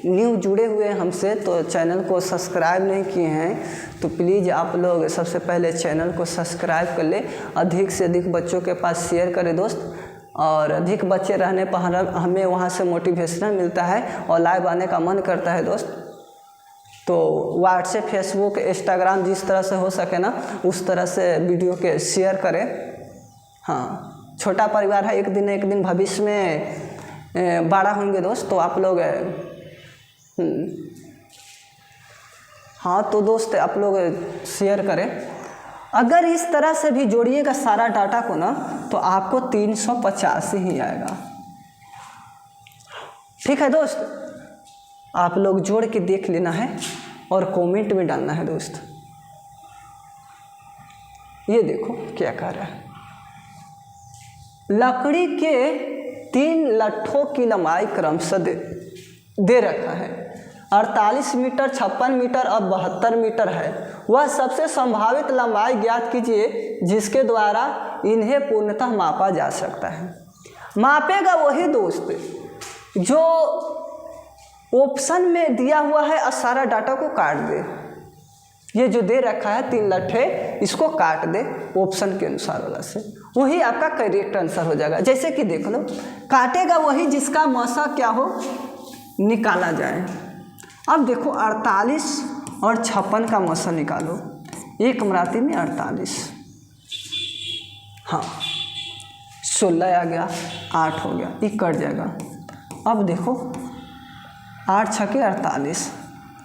S1: न्यू जुड़े हुए हैं हमसे, तो चैनल को सब्सक्राइब नहीं किए हैं तो प्लीज़ आप लोग सबसे पहले चैनल को सब्सक्राइब कर ले, अधिक से अधिक बच्चों के पास शेयर करें दोस्त। और अधिक बच्चे रहने पर हमें वहाँ से मोटिवेशन मिलता है और लाइव आने का मन करता है दोस्त। तो व्हाट्सएप, फेसबुक, इंस्टाग्राम जिस तरह से हो सके ना उस तरह से वीडियो के शेयर करें। हाँ छोटा परिवार है, एक दिन भविष्य में बड़ा होंगे दोस्त, तो आप लोग हाँ तो दोस्त आप लोग शेयर करें। अगर इस तरह से भी जोड़िएगा सारा डाटा को ना तो आपको 385 ही आएगा, ठीक है दोस्त। आप लोग जोड़ के देख लेना है और कमेंट में डालना है दोस्त। ये देखो क्या कर रहा है, लकड़ी के 3 लट्ठों की लंबाई क्रमशः दे रखा है। 48 मीटर, 56 मीटर और 72 मीटर है। वह सबसे संभावित लंबाई ज्ञात कीजिए जिसके द्वारा इन्हें पूर्णतः मापा जा सकता है। मापेगा वही दोस्त जो ऑप्शन में दिया हुआ है और सारा डाटा को काट दे। ये जो दे रखा है 3 लट्ठे, इसको काट दे ऑप्शन के अनुसार वाला से, वही आपका करेक्ट आंसर हो जाएगा। जैसे कि देख लो, काटेगा वही जिसका मौसा क्या हो निकाला जाए। अब देखो 48 और 56 का मौसा निकालो, 1 मराती में 48, हाँ 16 आ गया, 8 हो गया, ये कट जाएगा। अब देखो 8 छके 48,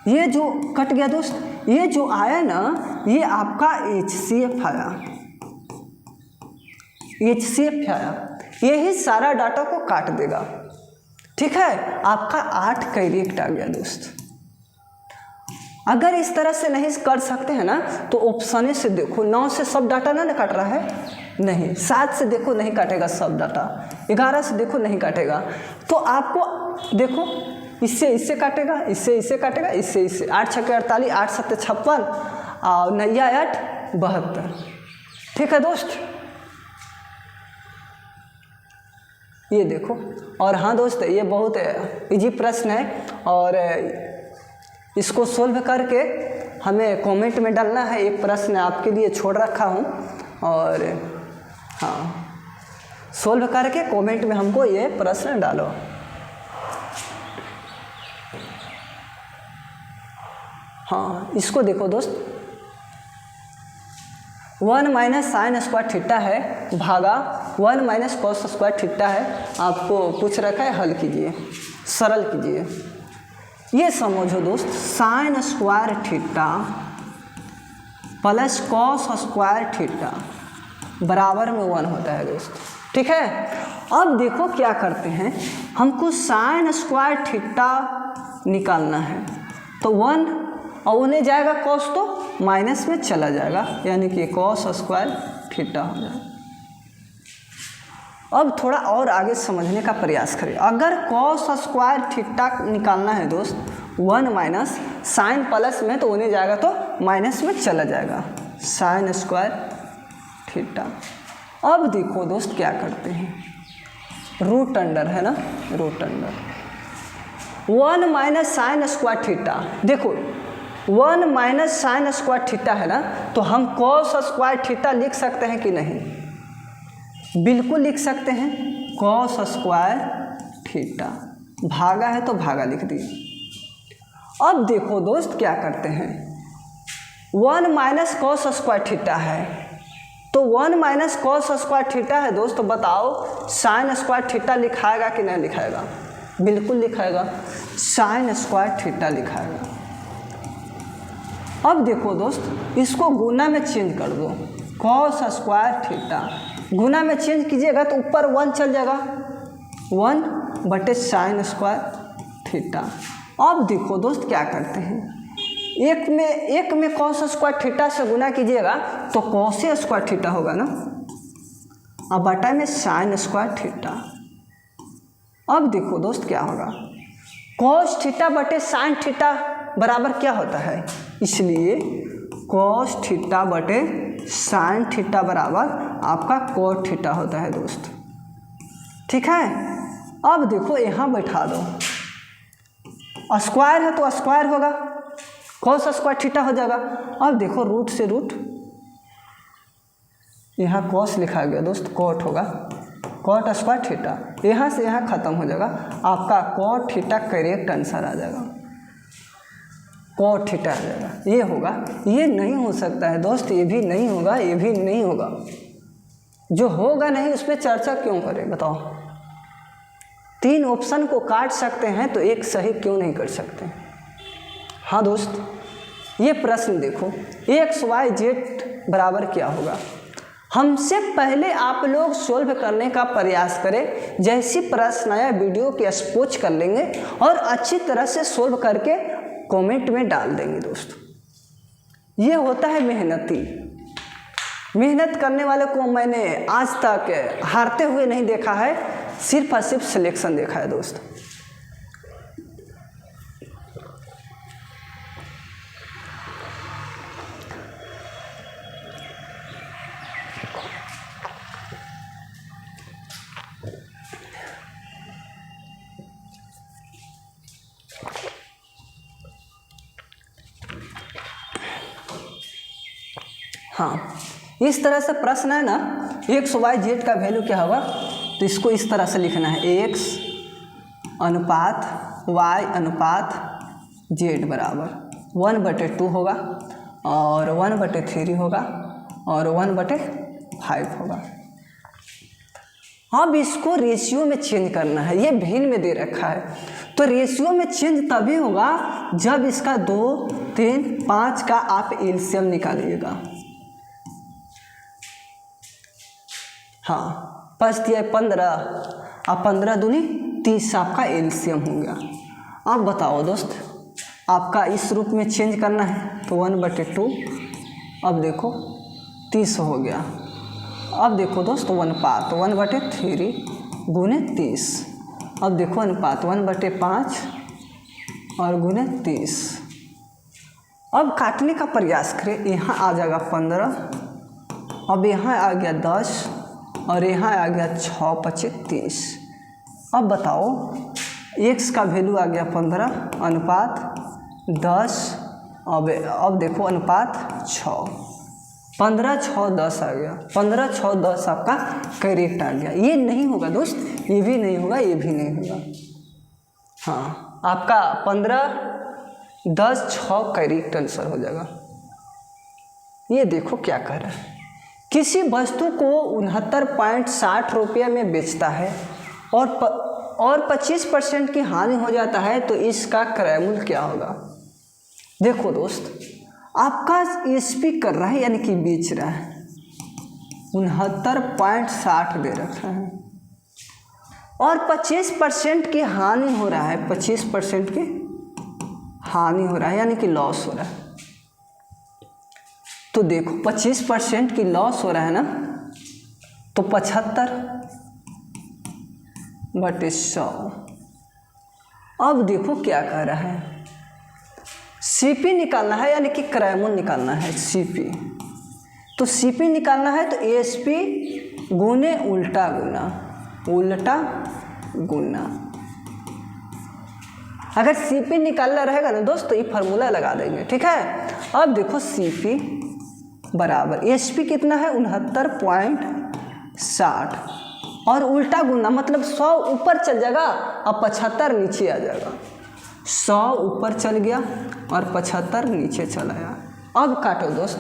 S1: ये जो कट गया दोस्त, ये जो आया ना ये आपका HCF आया, HCF आया, यही सारा डाटा को काट देगा। ठीक है, आपका 8 करेक्ट आ गया दोस्त। अगर इस तरह से नहीं कर सकते हैं ना तो ऑप्शन से देखो, 9 से सब डाटा ना काट रहा है, नहीं, 7 से देखो नहीं काटेगा सब डाटा, 11 से देखो नहीं काटेगा, तो आपको देखो इससे काटेगा, इससे काटेगा, इससे 8 छके 48, 8 सत्ते 56 और 9 8 72। ठीक है दोस्त, ये देखो। और हाँ दोस्त, ये बहुत इजी प्रश्न है और इसको सोल्व करके हमें कमेंट में डालना है। एक प्रश्न आपके लिए छोड़ रखा हूँ और हाँ, सोल्व करके कमेंट में हमको ये प्रश्न डालो। हाँ, इसको देखो दोस्त, 1 माइनस साइन स्क्वायर थीटा है भागा 1 माइनस कॉस स्क्वायर थीटा है, आपको पूछ रखा है, हल कीजिए, सरल कीजिए। ये समझो दोस्त, sign square theta plus cos square theta बराबर में 1 होता है दोस्त। ठीक है, अब देखो क्या करते हैं, हमको साइन स्क्वायर थीटा निकालना है, तो 1 और उन्हें जाएगा कॉस तो माइनस में चला जाएगा, यानी कि कॉस स्क्वायर थीटा हो जाएगा। अब थोड़ा और आगे समझने का प्रयास करें। अगर कॉस स्क्वायर थीटा निकालना है दोस्त, 1 माइनस साइन प्लस में तो उन्हें जाएगा तो माइनस में चला जाएगा, साइन स्क्वायर थीटा। अब देखो दोस्त क्या करते हैं, रूट अंडर है ना, root under 1 minus sine square theta, देखो 1 माइनस साइन स्क्वायर थीटा है ना, तो हम कॉस स्क्वायर थीटा लिख सकते हैं कि नहीं, बिल्कुल लिख सकते हैं, कॉस स्क्वायर थीटा, भागा है तो भागा लिख दिए। अब देखो दोस्त क्या करते हैं, 1 माइनस कॉस स्क्वायर थीटा है, तो 1 माइनस कॉस स्क्वायर थीटा है दोस्त, तो बताओ साइन स्क्वायर थीटा लिखाएगा कि नहीं लिखाएगा, बिल्कुल लिखाएगा, साइन स्क्वायर थीटा लिखाएगा। अब देखो दोस्त, इसको गुना में चेंज कर दो, कॉस स्क्वायर थीटा गुना में चेंज कीजिएगा तो ऊपर 1 चल जाएगा, 1 बटे साइन स्क्वायर थीटा। अब देखो दोस्त क्या करते हैं, एक में कॉस स्क्वायर थीटा से गुना कीजिएगा तो कॉस स्क्वायर थीटा होगा ना, अब बटा में साइन स्क्वायर थीटा। अब देखो दोस्त क्या होगा, कॉस थीटा बटे साइन थीटा बराबर क्या होता है, इसलिए कॉस थीटा बटे साइन थीटा बराबर आपका कॉट थीटा होता है दोस्त। ठीक है, अब देखो यहाँ बैठा दो, स्क्वायर है तो स्क्वायर होगा, कॉस स्क्वायर थीटा हो जाएगा। अब देखो रूट से रूट, यहाँ कॉस लिखा गया दोस्त, कॉट होगा, कॉट स्क्वायर थीटा, यहाँ से यहाँ खत्म हो जाएगा, आपका कॉट थीटा करेक्ट आंसर आ जाएगा, कॉट थीटा आ जाएगा, ये होगा। ये नहीं हो सकता है दोस्त, ये भी नहीं होगा, ये भी नहीं होगा, जो होगा नहीं उस पर चर्चा क्यों करें बताओ। 3 ऑप्शन को काट सकते हैं तो एक सही क्यों नहीं कर सकते। हाँ दोस्त, ये प्रश्न देखो, XYZ बराबर क्या होगा, हमसे पहले आप लोग सोल्व करने का प्रयास करें। जैसी प्रश्न आया वीडियो के एक्सपोज कर लेंगे और अच्छी तरह से सोल्व करके कमेंट में डाल देंगे दोस्त। ये होता है मेहनती, मेहनत करने वाले को मैंने आज तक हारते हुए नहीं देखा है, सिर्फ और सिर्फ सिलेक्शन देखा है दोस्त। हाँ, इस तरह से प्रश्न है ना, XYZ का वैल्यू क्या होगा, तो इसको इस तरह से लिखना है, X अनुपात Y अनुपात Z बराबर 1/2 होगा और 1/3 होगा और 1/5 होगा। अब इसको रेशियो में चेंज करना है, ये भिन्न में दे रखा है, तो रेशियो में चेंज तभी होगा जब इसका 2, 3, 5 का आप एलसीएम निकालिएगा। हाँ, 5 दिया 15, अब 15 दूनी 30 आपका एलसीएम हो गया। अब बताओ दोस्त, आपका इस रूप में चेंज करना है तो 1/2, अब देखो 30 हो गया। अब देखो दोस्त अनुपात 1/3 गुने 30, अब देखो अनुपात 1/5 और गुने 30। अब काटने का प्रयास करें, यहाँ आ जाएगा 15, अब यहाँ आ गया 10 और यहाँ आ गया 6 × 5 = 30। अब बताओ x का वैल्यू आ गया 15, अनुपात 10, अब देखो अनुपात 6, 15, 6, 10 आ गया, 15, 6, 10 आपका करेक्ट आ गया। ये नहीं होगा दोस्त, ये भी नहीं होगा, ये भी नहीं होगा। हाँ, आपका 15, 10, 6 करेक्ट आंसर हो जाएगा। ये देखो क्या कह रहा है, किसी वस्तु को 69.60 रुपये में बेचता है और 25% की हानि हो जाता है, तो इसका क्रय मूल्य क्या होगा। देखो दोस्त, आपका एसपी कर रहा है यानी कि बेच रहा है, 69.60 दे रखा है और 25% की हानि हो रहा है, 25% की हानि हो रहा है यानी कि लॉस हो रहा है। तो देखो 25% की लॉस हो रहा है ना, तो 75/100। अब देखो क्या कह रहा है, सीपी निकालना है यानी कि क्रय मूल्य निकालना है, सीपी। तो सीपी निकालना है तो एसपी गुने उल्टा गुना। अगर सीपी निकालना रहेगा ना दोस्त तो ये फार्मूला लगा देंगे, ठीक है। अब देखो सीपी बराबर एसपी कितना है 69.60 और उल्टा गुना मतलब 100 ऊपर चल जाएगा और 75 नीचे आ जाएगा। 100 ऊपर चल गया और 75 नीचे चला आया। अब काटो दोस्त,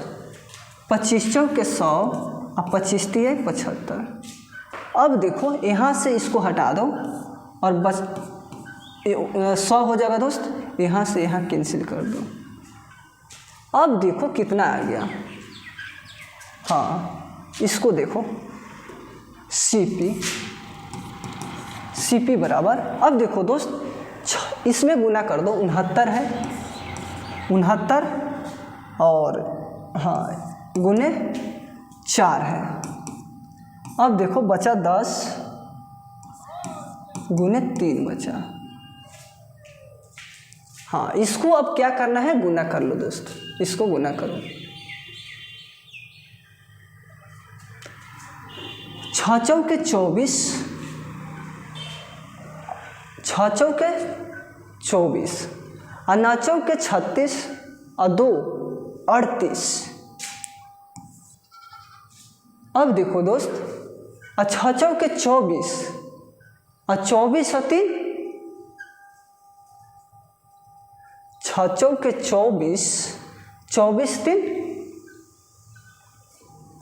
S1: 25 × 100 और 25 × 3 = 75। अब देखो यहाँ से इसको हटा दो और बस 100 हो जाएगा दोस्त, यहाँ से यहाँ कैंसिल कर दो। अब देखो कितना आ गया। हाँ, इसको देखो सीपी बराबर, अब देखो दोस्त इसमें गुना कर दो, 69 है, 69 और हाँ गुने 4 है। अब देखो बचा 10 गुने 3 बचा। हाँ, इसको अब क्या करना है, गुना कर लो दोस्त, इसको गुना करो। 6 × 24, 6 × 24 और 9 × 36 और 2 38। अब देखो दोस्त 6 × 24 और 24 और 3, 6 × 24, 24 3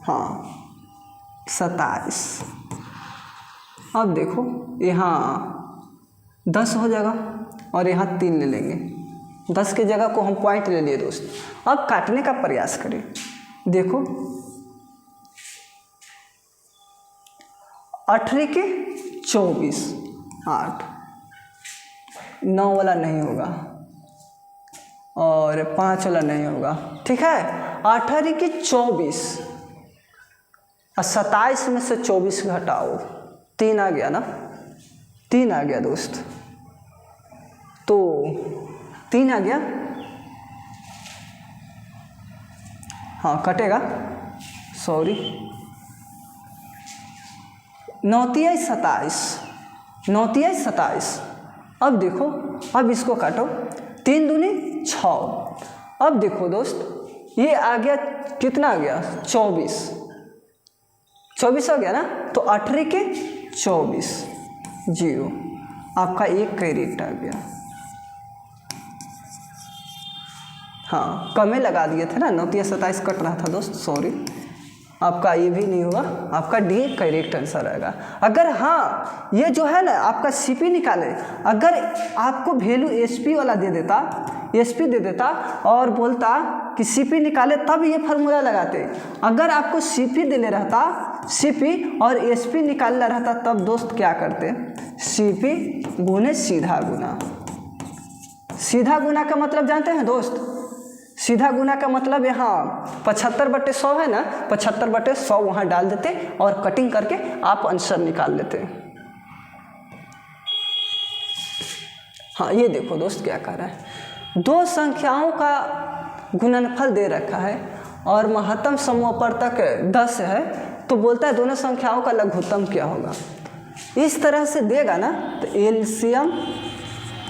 S1: हाँ 27। अब देखो यहाँ 10 हो जाएगा और यहाँ 3 ले लेंगे, 10 की जगह को हम पॉइंट ले लिए दोस्त। अब काटने का प्रयास करें, देखो 18 के 24, 8, 9 वाला नहीं होगा और 5 वाला नहीं होगा, ठीक है। 18 के 24 और 27 में से 24 घटाओ, 3 आ गया ना, 3 आ गया दोस्त, तो 3 आ गया। हाँ कटेगा, सॉरी, 9 × 27, 9 × 27। अब देखो, अब इसको काटो, 3 दूनी 6। अब देखो दोस्त ये आ गया, कितना आ गया 24, 24 हो गया ना, तो 18 के 24 0, आपका एक कैरेट आ गया। हाँ कम लगा दिए थे ना, 9×27 कट रहा था दोस्त, सॉरी। आपका ये भी नहीं होगा, आपका डी करेक्ट आंसर आएगा। अगर हाँ ये जो है ना आपका सीपी निकाले, अगर आपको वैल्यू एसपी वाला दे देता, एसपी दे देता और बोलता कि सीपी निकाले, तब ये फार्मूला लगाते। अगर आपको सीपी देने रहता, सीपी और एसपी निकालना रहता, तब दोस्त क्या करते, सीपी गुने सीधा गुना। सीधा गुना का मतलब जानते हैं दोस्त, सीधा गुना का मतलब यहाँ 75/100 है ना, 75/100 वहाँ डाल देते और कटिंग करके आप आंसर निकाल लेते। हाँ ये देखो दोस्त क्या कर रहा है, दो संख्याओं का गुणनफल दे रखा है और महत्तम समूहवर्तक 10 है, तो बोलता है दोनों संख्याओं का लघुत्तम क्या होगा। इस तरह से देगा ना तो एलसीएम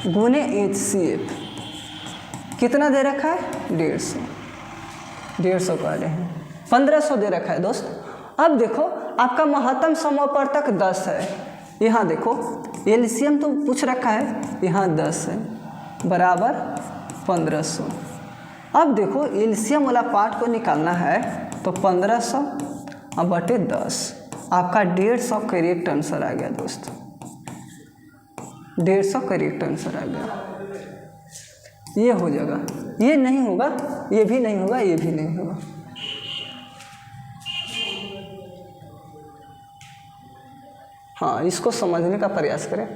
S1: गुने HCF कितना दे रखा है, 150 कर रहे हैं, 1500 दे रखा है दोस्त। अब देखो आपका महत्तम समूहवर्तक 10 है, यहाँ देखो एलसीएम तो पूछ रखा है, यहाँ 10 है बराबर 1500। अब देखो एलसीएम वाला पार्ट को निकालना है तो 1500 अब बटे 10, आपका 150 करेक्ट आंसर आ गया दोस्त, 150 करेक्ट आंसर आ गया। ये हो जाएगा, ये नहीं होगा, ये भी नहीं होगा, ये भी नहीं होगा। हाँ इसको समझने का प्रयास करें।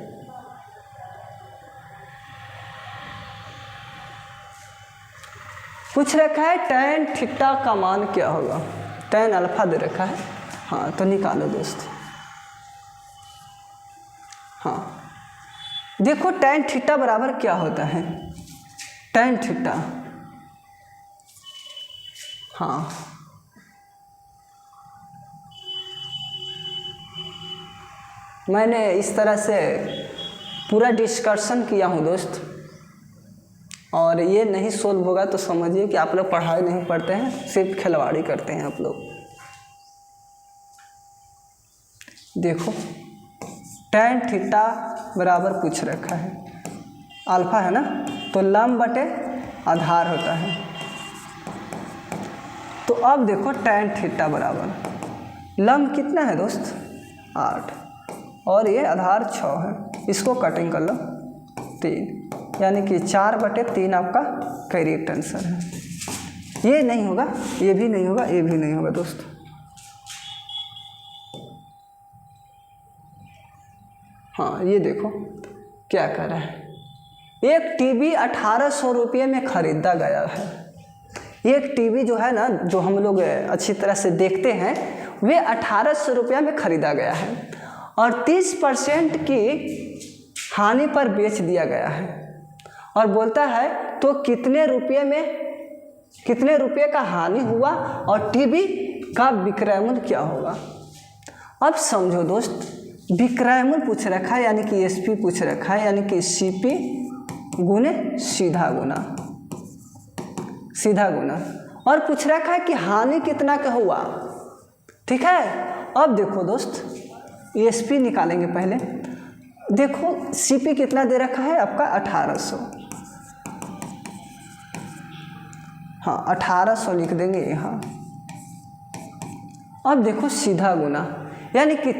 S1: पूछ रखा है tan थीटा का मान क्या होगा, tan अल्फा दे रखा है। हाँ तो निकालो दोस्त। हाँ देखो tan थीटा बराबर क्या होता है, tan थीटा, हाँ मैंने इस तरह से पूरा डिस्कशन किया हूँ दोस्त, और ये नहीं सोल्व होगा तो समझिए कि आप लोग पढ़ाई नहीं पढ़ते हैं, सिर्फ खिलवाड़ी करते हैं आप लोग। देखो tan थीटा बराबर पूछ रखा है, अल्फा है ना, तो लंब बटे आधार होता है। तो अब देखो tan थीटा बराबर लंब कितना है दोस्त, 8 और ये आधार 6 है, इसको कटिंग कर लो 3, यानी कि 4/3 आपका करेक्ट आंसर है। ये नहीं होगा, ये भी नहीं होगा, ये भी नहीं होगा दोस्त। हाँ ये देखो क्या कर रहा है, एक टीवी 1800 रुपये में खरीदा गया है। एक टीवी जो है ना, जो हम लोग अच्छी तरह से देखते हैं, वे 1800 रुपये में खरीदा गया है और 30% की हानि पर बेच दिया गया है। और बोलता है तो कितने रुपये का हानि हुआ और टीवी का विक्रय मूल्य क्या होगा। अब समझो दोस्त, विक्रय मूल्य पूछ रखा है यानी कि एसपी पूछ रखा है, यानी कि सीपी गुने सीधा गुना, सीधा गुना, और पूछ रखा है कि हानि कितना का हुआ। ठीक है, अब देखो दोस्त एसपी निकालेंगे पहले। देखो सीपी कितना दे रखा है आपका 1800, हाँ 1800 लिख देंगे यहाँ। अब देखो सीधा गुना, यानी कि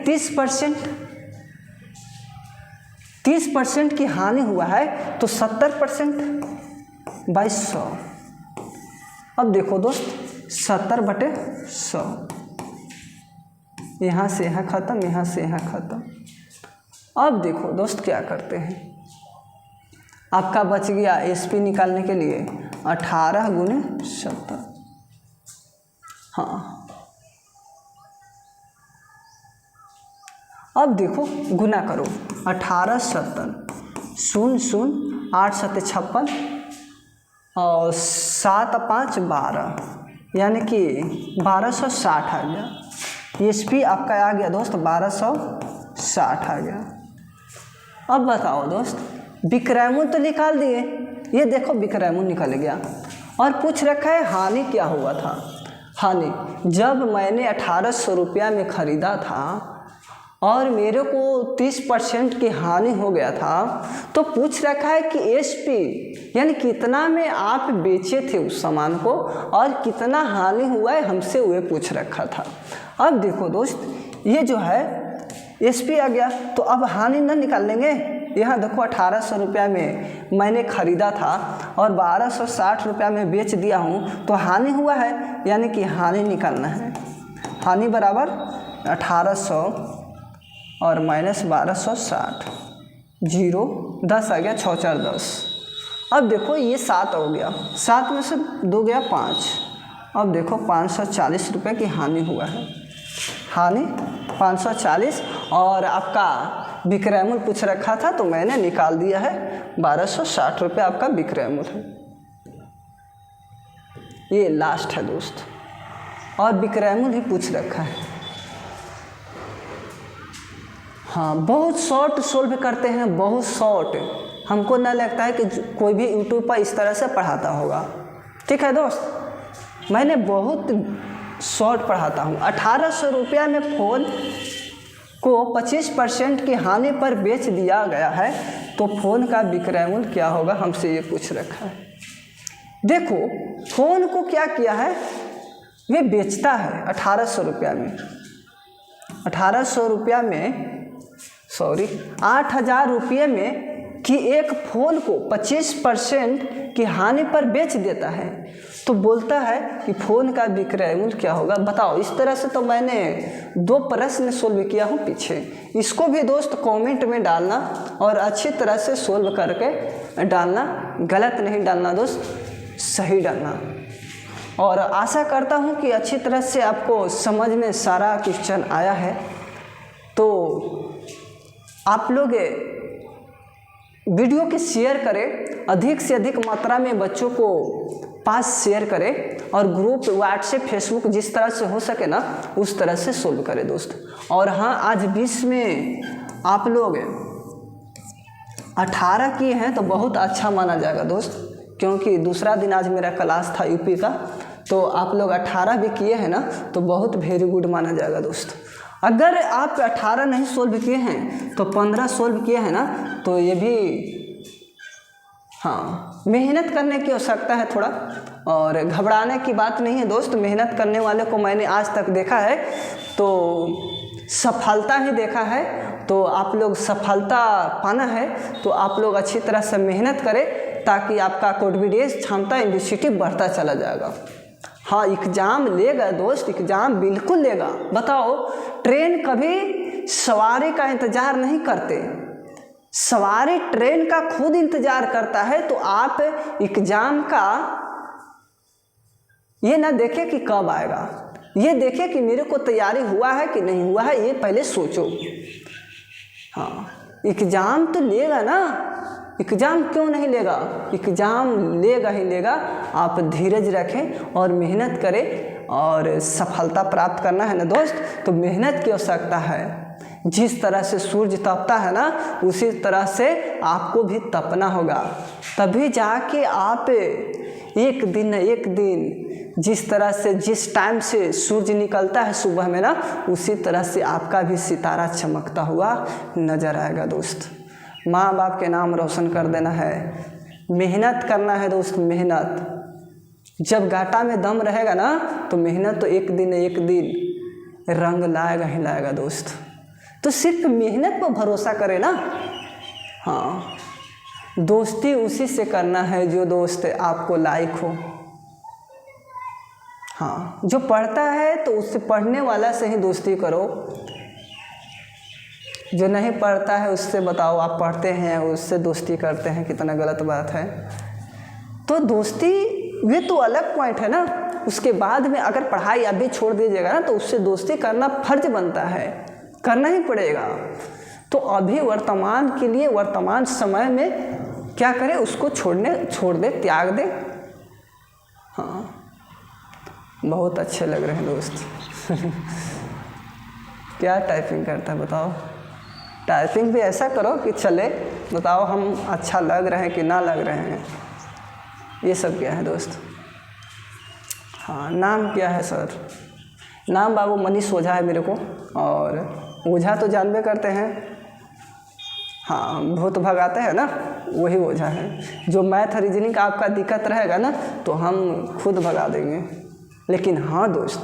S1: 30% की हानि हुआ है तो 70% 2200। अब देखो दोस्त 70/100, यहाँ से यहाँ ख़त्म, यहाँ से यहाँ ख़त्म। अब देखो दोस्त क्या करते हैं, आपका बच गया एसपी निकालने के लिए 18 गुने 70। हाँ अब देखो गुना करो, 18 70 0 0 8 7 56 और 7 5 12, यानी कि 1260 आ गया। एसपी आपका आ गया दोस्त 1260 आ गया। अब बताओ दोस्त, विक्रय मूल्य तो निकाल दिए, ये देखो विक्रय मूल्य निकल गया और पूछ रखा है हानि क्या हुआ था। हानि, जब मैंने 1800 रुपया में ख़रीदा था और मेरे को 30% की हानि हो गया था, तो पूछ रखा है कि एसपी यानी कितना में आप बेचे थे उस सामान को और कितना हानि हुआ है हमसे वह पूछ रखा था। अब देखो दोस्त, ये जो है एसपी आ गया, तो अब हानि न निकाल लेंगे। यहाँ देखो 1800 रुपया में मैंने ख़रीदा था और 1260 रुपया में बेच दिया हूँ, तो हानि हुआ है, यानी कि हानि निकालना है। हानि बराबर 1800 और माइनस 1260, 0 10 आ गया, 6 4 10। अब देखो ये 7 हो गया, 7 में से 2 गया 5। अब देखो 540 रुपये की हानि हुआ है, हानि 540, और आपका विक्रय मूल्य पूछ रखा था तो मैंने निकाल दिया है 1260 रुपये आपका विक्रय मूल्य है। ये लास्ट है दोस्त, और विक्रय मूल्य ही पूछ रखा है। हाँ, बहुत शॉर्ट सोल्व करते हैं, बहुत शॉर्ट। हमको ना लगता है कि कोई भी यूट्यूब पर इस तरह से पढ़ाता होगा। ठीक है दोस्त, मैंने बहुत शॉर्ट पढ़ाता हूँ। 1800 रुपया में फ़ोन को 25% की हानि पर बेच दिया गया है, तो फ़ोन का विक्रय मूल्य क्या होगा, हमसे ये पूछ रखा है। देखो फ़ोन को क्या किया है, वे बेचता है 1800 रुपया में, 1800 रुपया में 8000 रुपये में कि एक फ़ोन को 25% की हानि पर बेच देता है, तो बोलता है कि फ़ोन का विक्रय मूल्य क्या होगा। बताओ, इस तरह से तो मैंने 2 प्रश्न सोल्व किया हूँ पीछे। इसको भी दोस्त कमेंट में डालना और अच्छी तरह से सोल्व करके डालना, गलत नहीं डालना दोस्त, सही डालना। और आशा करता हूँ कि अच्छी तरह से आपको समझ में सारा क्वेश्चन आया है। तो आप लोग वीडियो के शेयर करें, अधिक से अधिक मात्रा में बच्चों को पास शेयर करें, और ग्रुप व्हाट्सएप फेसबुक जिस तरह से हो सके ना उस तरह से सोल्व करें दोस्त। और हाँ, आज 20 में आप लोग 18 किए हैं तो बहुत अच्छा माना जाएगा दोस्त, क्योंकि दूसरा दिन आज मेरा क्लास था यूपी का, तो आप लोग 18 भी किए हैं ना तो बहुत वेरी गुड माना जाएगा दोस्त। अगर आप 18 नहीं सोल्व किए हैं तो 15 सोल्व किए हैं ना, तो ये भी हाँ मेहनत करने की आवश्यकता है थोड़ा, और घबराने की बात नहीं है दोस्त। मेहनत करने वाले को मैंने आज तक देखा है तो सफलता ही देखा है। तो आप लोग सफलता पाना है तो आप लोग अच्छी तरह से मेहनत करें, ताकि आपका कॉन्फिडेंस क्षमता इंटेंसिटी बढ़ता चला जाएगा। हाँ, एग्ज़ाम लेगा दोस्त, एग्ज़ाम बिल्कुल लेगा। बताओ, ट्रेन कभी सवारी का इंतज़ार नहीं करते, सवारी ट्रेन का खुद इंतज़ार करता है। तो आप एग्ज़ाम का ये ना देखे कि कब आएगा, ये देखे कि मेरे को तैयारी हुआ है कि नहीं हुआ है, ये पहले सोचो। हाँ, एग्ज़ाम तो लेगा ना, एग्ज़ाम क्यों नहीं लेगा, एग्ज़ाम लेगा ही लेगा। आप धीरज रखें और मेहनत करें, और सफलता प्राप्त करना है ना दोस्त, तो मेहनत की आवश्यकता है। जिस तरह से सूरज तपता है ना, उसी तरह से आपको भी तपना होगा, तभी जाके आप एक दिन जिस तरह से जिस टाइम से सूरज निकलता है सुबह में ना, उसी तरह से आपका भी सितारा चमकता हुआ नज़र आएगा दोस्त। माँ बाप के नाम रोशन कर देना है, मेहनत करना है दोस्त, मेहनत। जब घाटा में दम रहेगा ना, तो मेहनत तो एक दिन रंग लाएगा ही लाएगा दोस्त। तो सिर्फ मेहनत पर भरोसा करें ना। हाँ, दोस्ती उसी से करना है जो दोस्त आपको लायक हो। हाँ, जो पढ़ता है तो उससे पढ़ने वाला से ही दोस्ती करो, जो नहीं पढ़ता है उससे बताओ आप पढ़ते हैं उससे दोस्ती करते हैं, कितना गलत बात है। तो दोस्ती ये तो अलग पॉइंट है ना। उसके बाद में अगर पढ़ाई अभी छोड़ दीजिएगा ना, तो उससे दोस्ती करना फर्ज बनता है, करना ही पड़ेगा। तो अभी वर्तमान के लिए, वर्तमान समय में क्या करें, उसको छोड़ दे, त्याग दे। हाँ, बहुत अच्छे लग रहे हैं दोस्त। क्या टाइपिंग करता है बताओ, टाइपिंग भी ऐसा करो कि चले, बताओ हम अच्छा लग रहे हैं कि ना लग रहे हैं। ये सब क्या है दोस्त। हाँ, नाम क्या है सर? नाम बाबू मनीष ओझा है मेरे को, और ओझा तो जानबे करते हैं, हाँ भूत भगाते हैं ना, वही ओझा है। जो मैथ रीजनिंग का आपका दिक्कत रहेगा ना तो हम खुद भगा देंगे। लेकिन हाँ दोस्त,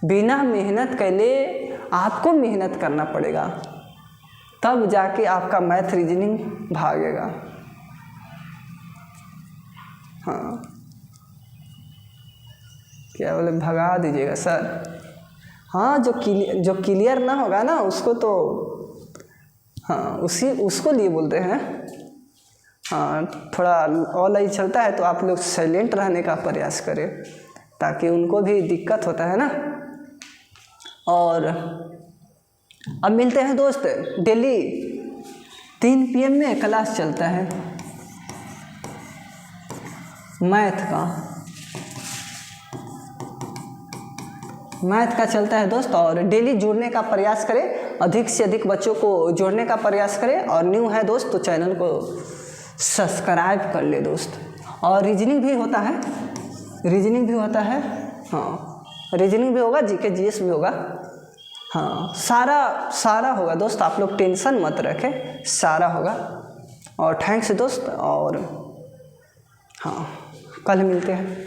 S1: बिना मेहनत कैले आपको मेहनत करना पड़ेगा, तब जाके आपका मैथ रीजनिंग भागेगा। हाँ क्या बोले, भगा दीजिएगा सर। हाँ जो क्लियर ना होगा ना उसको तो, हाँ उसको लिए बोलते हैं। हाँ थोड़ा ऑनलाइन चलता है तो आप लोग साइलेंट रहने का प्रयास करें, ताकि उनको भी दिक्कत होता है ना। और अब मिलते हैं दोस्त, डेली 3 PM में क्लास चलता है मैथ का चलता है दोस्त। और डेली जुड़ने का प्रयास करें, अधिक से अधिक बच्चों को जोड़ने का प्रयास करें। और न्यू है दोस्त तो चैनल को सब्सक्राइब कर ले दोस्त। और रीजनिंग भी होता है, हाँ रीजनिंग भी होगा, जीके जीएस भी होगा, हाँ सारा होगा दोस्त। आप लोग टेंशन मत रखें, सारा होगा। और थैंक्स दोस्त, और हाँ कल मिलते हैं।